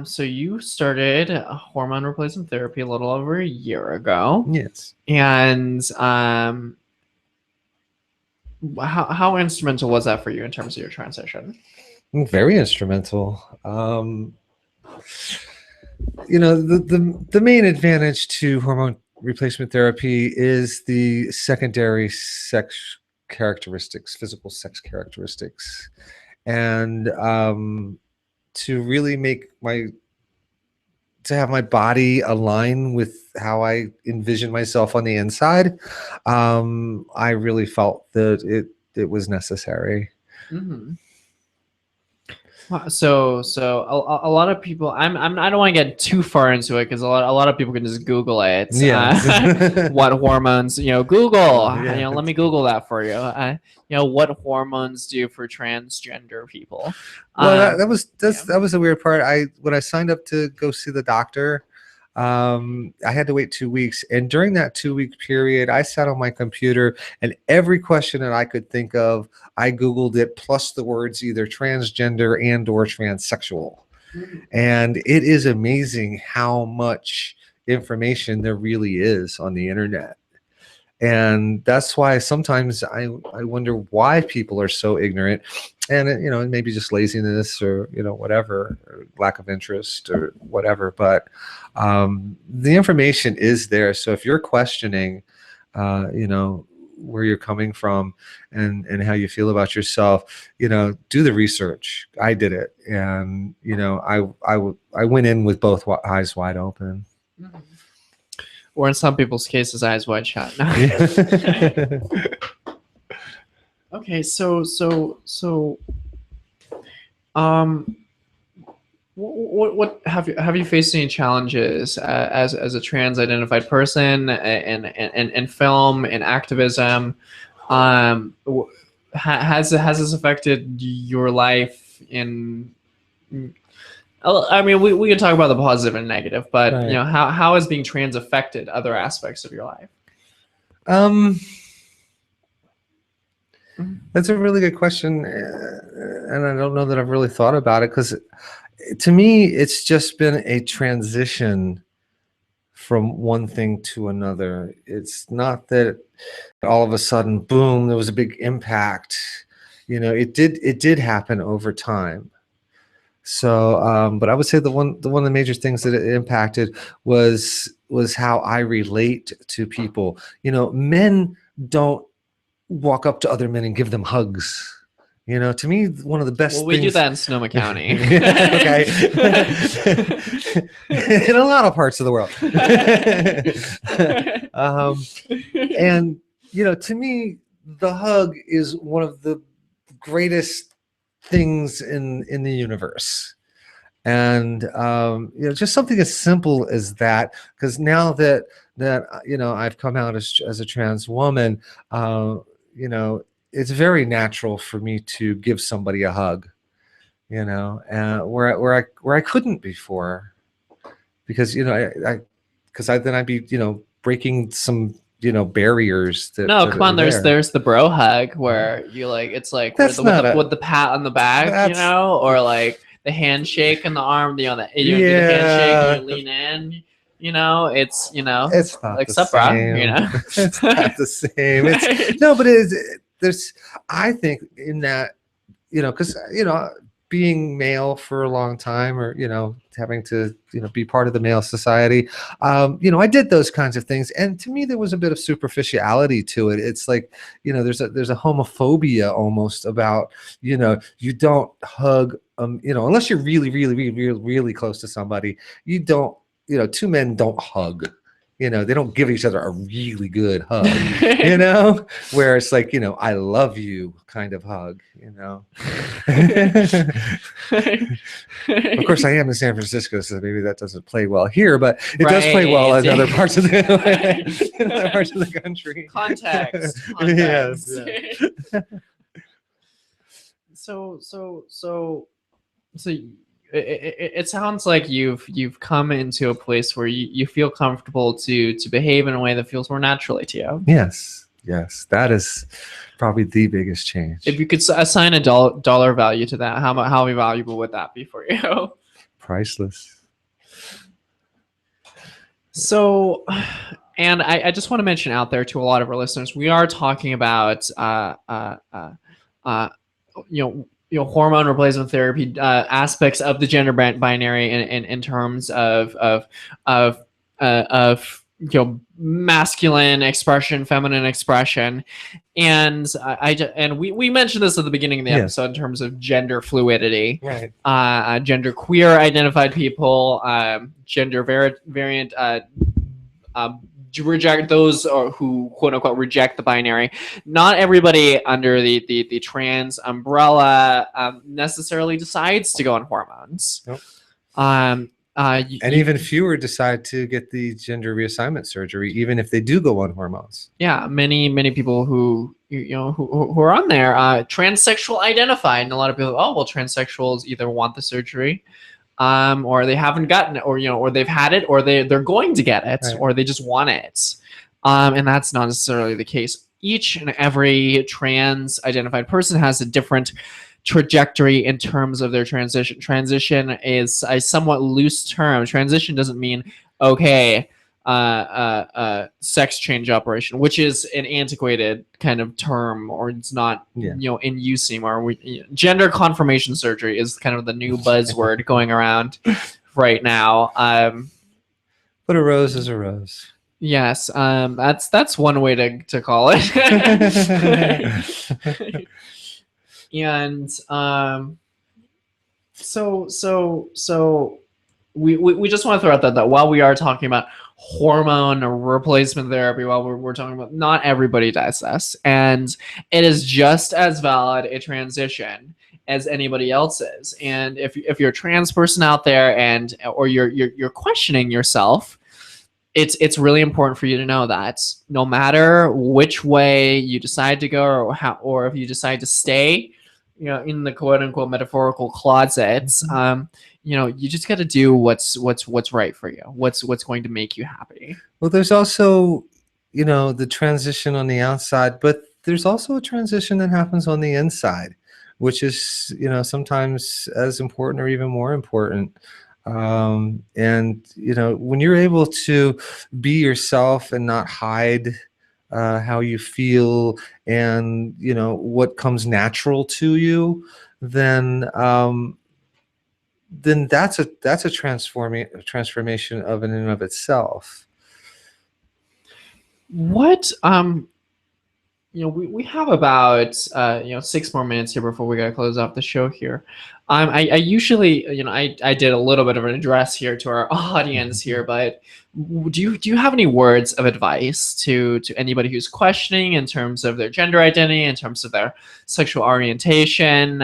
So you started hormone replacement therapy a little over a year ago. Yes. And how instrumental was that for you in terms of your transition? Very instrumental. The main advantage to hormone replacement therapy is the secondary sex characteristics, physical sex characteristics, and to really make to have my body align with how I envision myself on the inside. I really felt that it was necessary. Mm-hmm. Wow, so a lot of people, I don't want to get too far into it because a lot of people can just Google it. Yeah. What hormones? Google. Yeah. Let me Google that for you. What hormones do for transgender people? Well, that was the weird part. When I signed up to go see the doctor, I had to wait 2 weeks, and during that 2-week period, I sat on my computer, and every question that I could think of, I Googled it, plus the words either transgender and or transsexual. And it is amazing how much information there really is on the internet. And that's why sometimes I wonder why people are so ignorant, and it may be just laziness or whatever, or lack of interest or whatever. But the information is there. So if you're questioning, where you're coming from and how you feel about yourself, do the research. I did it, and I went in with both eyes wide open. Mm-hmm. Or in some people's cases, eyes wide shut. Okay, so What have you faced any challenges as a trans identified person in film and activism? Has this affected your life in? I mean, we can talk about the positive and negative, but Right. you know, how has being trans affected other aspects of your life? That's a really good question, and I don't know that I've really thought about it, because to me, it's just been a transition from one thing to another. It's not that all of a sudden, boom, there was a big impact. You know, it did happen over time. So, but I would say one of the major things that it impacted was how I relate to people. You know, men don't walk up to other men and give them hugs. You know, to me, one of the best Well, we things. do that in Sonoma County. Okay. In a lot of parts of the world. And, you know, to me, the hug is one of the greatest things in the universe. And, you know, just something as simple as that, because now that, you know, I've come out as a trans woman, you know, it's very natural for me to give somebody a hug, you know, where I couldn't before, because, you know, because then I'd be, you know, breaking some, you know, barriers. No, come on. There's the bro hug where you like, it's like with the pat on the back, you know, or like the handshake in the arm, you know, do the handshake, and you lean in. You know, it's, you know, it's not like the sup, bro, same. you know. It's not the same. It's no, but there's, I think, in that, you know, because, you know, being male for a long time, or, you know, having to, you know, be part of the male society, you know, I did those kinds of things, and to me there was a bit of superficiality to it. It's like, you know, there's a homophobia almost about, you know, you don't hug, you know, unless you're really, really, really, really, really close to somebody. You don't, you know, two men don't hug. You know, they don't give each other a really good hug, you know, where it's like, you know, I love you kind of hug, you know. Of course, I am in San Francisco, so maybe that doesn't play well here, but it does play well in other parts of the country. Context. Yes. Yeah. So it sounds like you've come into a place where you feel comfortable to behave in a way that feels more naturally to you. Yes, that is probably the biggest change. If you could assign a dollar value to that, how valuable would that be for you? Priceless. So, and I just want to mention out there to a lot of our listeners, we are talking about you know, hormone replacement therapy, aspects of the gender binary in terms of you know, masculine expression, feminine expression, and we mentioned this at the beginning of the episode in terms of gender fluidity, right? Gender queer identified people, gender variant. Reject those or who quote unquote reject the binary. Not everybody under the trans umbrella necessarily decides to go on hormones. Nope. And even fewer decide to get the gender reassignment surgery, even if they do go on hormones. Yeah, many people who who are on there transsexual identified, and a lot of people, oh well, transsexuals either want the surgery, or they haven't gotten it, or or they've had it, or they're going to get it, right, or they just want it, and that's not necessarily the case. Each and every trans identified person has a different trajectory in terms of their transition. Transition is a somewhat loose term. Transition doesn't mean okay, sex change operation, which is an antiquated kind of term, or it's not in use anymore. Gender confirmation surgery is kind of the new buzzword going around right now. But a rose is a rose. Yes, that's one way to call it. And so we just want to throw out that while we are talking about hormone or replacement therapy, while we're talking about, not everybody does this, and it is just as valid a transition as anybody else is. And if you're a trans person out there or you're questioning yourself, it's really important for you to know that no matter which way you decide to go or if you decide to stay, in the quote unquote metaphorical closets, you just got to do what's right for you, what's going to make you happy. Well, there's also, the transition on the outside, but there's also a transition that happens on the inside, which is, sometimes as important or even more important. And, when you're able to be yourself and not hide how you feel and, what comes natural to you, then that's a transformation of in and of itself. What we have about 6 more minutes here before we gotta close off the show here. I usually I did a little bit of an address here to our audience here, but do you have any words of advice to anybody who's questioning in terms of their gender identity, in terms of their sexual orientation?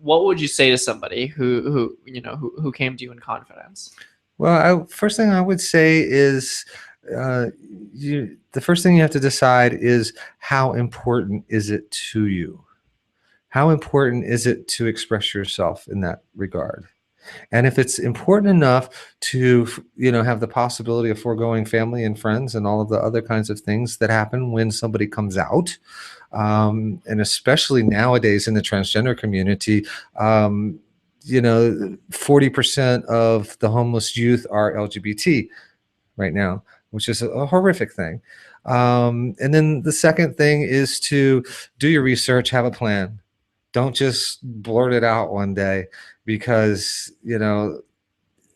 What would you say to somebody who came to you in confidence? Well, first thing I would say is the first thing you have to decide is how important is it to you? How important is it to express yourself in that regard? And if it's important enough to, have the possibility of foregoing family and friends and all of the other kinds of things that happen when somebody comes out, and especially nowadays in the transgender community, 40% of the homeless youth are LGBT right now, which is a horrific thing. And then the second thing is to do your research, have a plan. Don't just blurt it out one day, because, you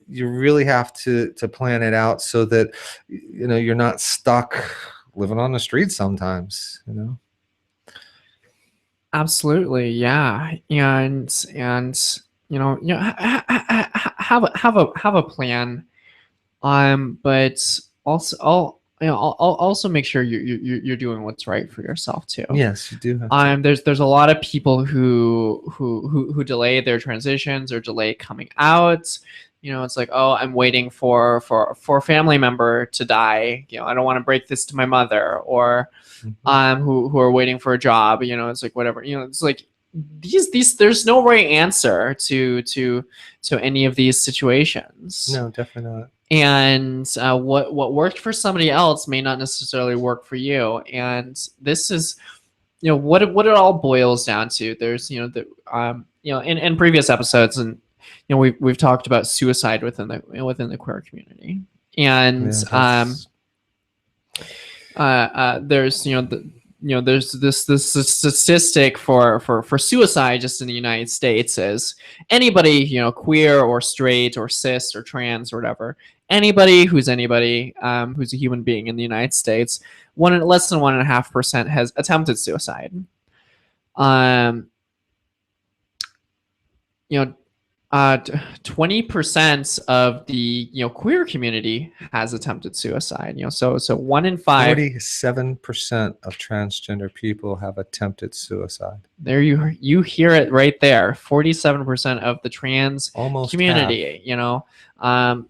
really have to plan it out so that, you're not stuck living on the street sometimes, Absolutely. Yeah. And have a plan. But also make sure you're doing what's right for yourself too. Yes, you do have to. There's a lot of people who delay their transitions or delay coming out. It's like, oh, I'm waiting for a family member to die. I don't want to break this to my mother, or who are waiting for a job. It's like whatever. It's like these. There's no right answer to any of these situations. No, definitely not. And what worked for somebody else may not necessarily work for you. And this is, what it all boils down to. There's, in previous episodes, and we've talked about suicide within the queer community, and there's there's this statistic for suicide just in the United States is anybody queer or straight or cis or trans or whatever, anybody who's a human being in the United States, less than 1.5% has attempted suicide. 20% of the queer community has attempted suicide. So 1 in 5. 47% of transgender people have attempted suicide. There you hear it right there. 47% of the trans community. Half. A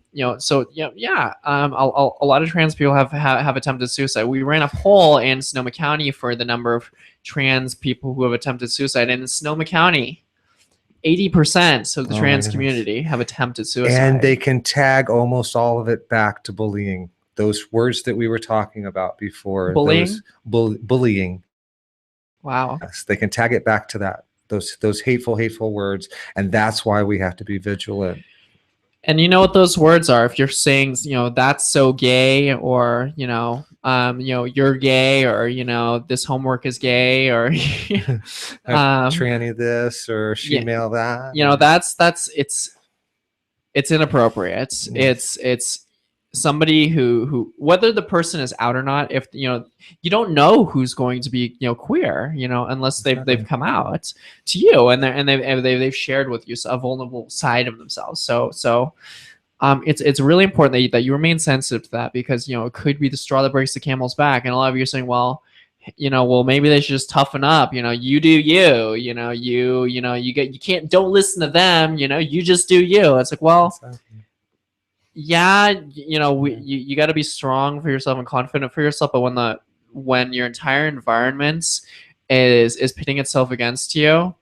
lot of trans people have attempted suicide. We ran a poll in Sonoma County for the number of trans people who have attempted suicide, and in Sonoma County, 80% of the trans community have attempted suicide. And they can tag almost all of it back to bullying. Those words that we were talking about before. Bullying? Bullying. Wow. Yes, they can tag it back to that. Those hateful words. And that's why we have to be vigilant. And you know what those words are. If you're saying, that's so gay, or, you're gay, or, this homework is gay, or tranny this or shemale that. That's it's inappropriate. Yes. It's somebody who whether the person is out or not, if you don't know who's going to be queer, unless they've come out to you and they've shared with you a vulnerable side of themselves. So it's really important that you remain sensitive to that, because it could be the straw that breaks the camel's back. And a lot of you are saying, well, well, maybe they should just toughen up. You do you. You can't, don't listen to them. You just do you. It's like, well, yeah, you got to be strong for yourself and confident for yourself. But when your entire environment is pitting itself against you,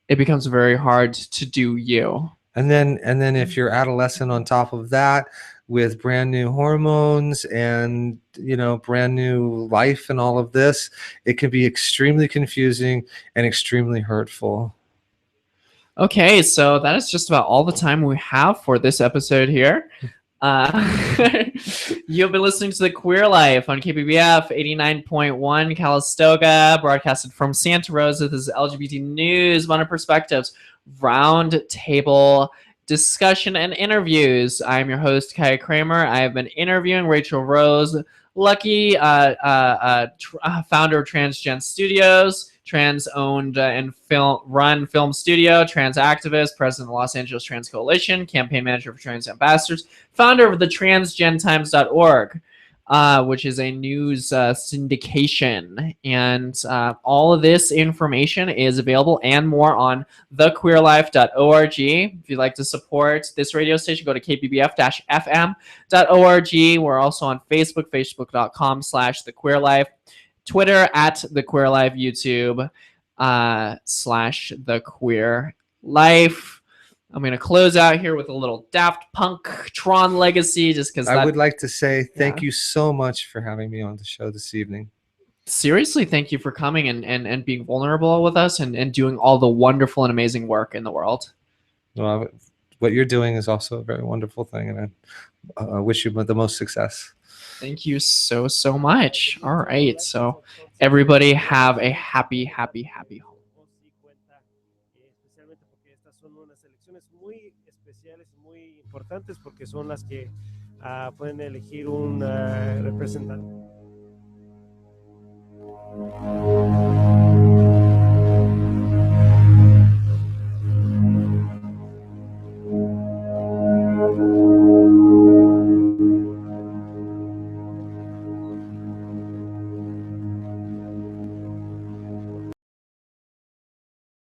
it becomes very hard to do you. And then if you're adolescent on top of that, with brand new hormones and brand new life and all of this, it can be extremely confusing and extremely hurtful. Okay, so that is just about all the time we have for this episode here. You've been listening to The Queer Life on KBBF 89.1 Calistoga, broadcasted from Santa Rosa. This is LGBT News, Modern Perspectives, round table discussion and interviews. I'm your host, Kaya Kramer. I have been interviewing Rachael Rose Luckey, founder of TransGenStudios, trans-owned and run film studio, trans activist, president of the Los Angeles Trans Coalition, campaign manager for TransAmbassadors, founder of the TransGenTimes.org, which is a news syndication. And all of this information is available and more on thequeerlife.org. If you'd like to support this radio station, go to kbbf-fm.org. We're also on Facebook, facebook.com/thequeerlife. Twitter @thequeerlife, YouTube /thequeerlife. I'm going to close out here with a little Daft Punk Tron Legacy, just because I would like to say thank you so much for having me on the show this evening. Seriously, thank you for coming and being vulnerable with us and doing all the wonderful and amazing work in the world. Well, what you're doing is also a very wonderful thing, and I wish you the most success. Thank you so much. All right, so everybody have a happy home. Muy especiales y muy importantes porque son las que pueden elegir un representante.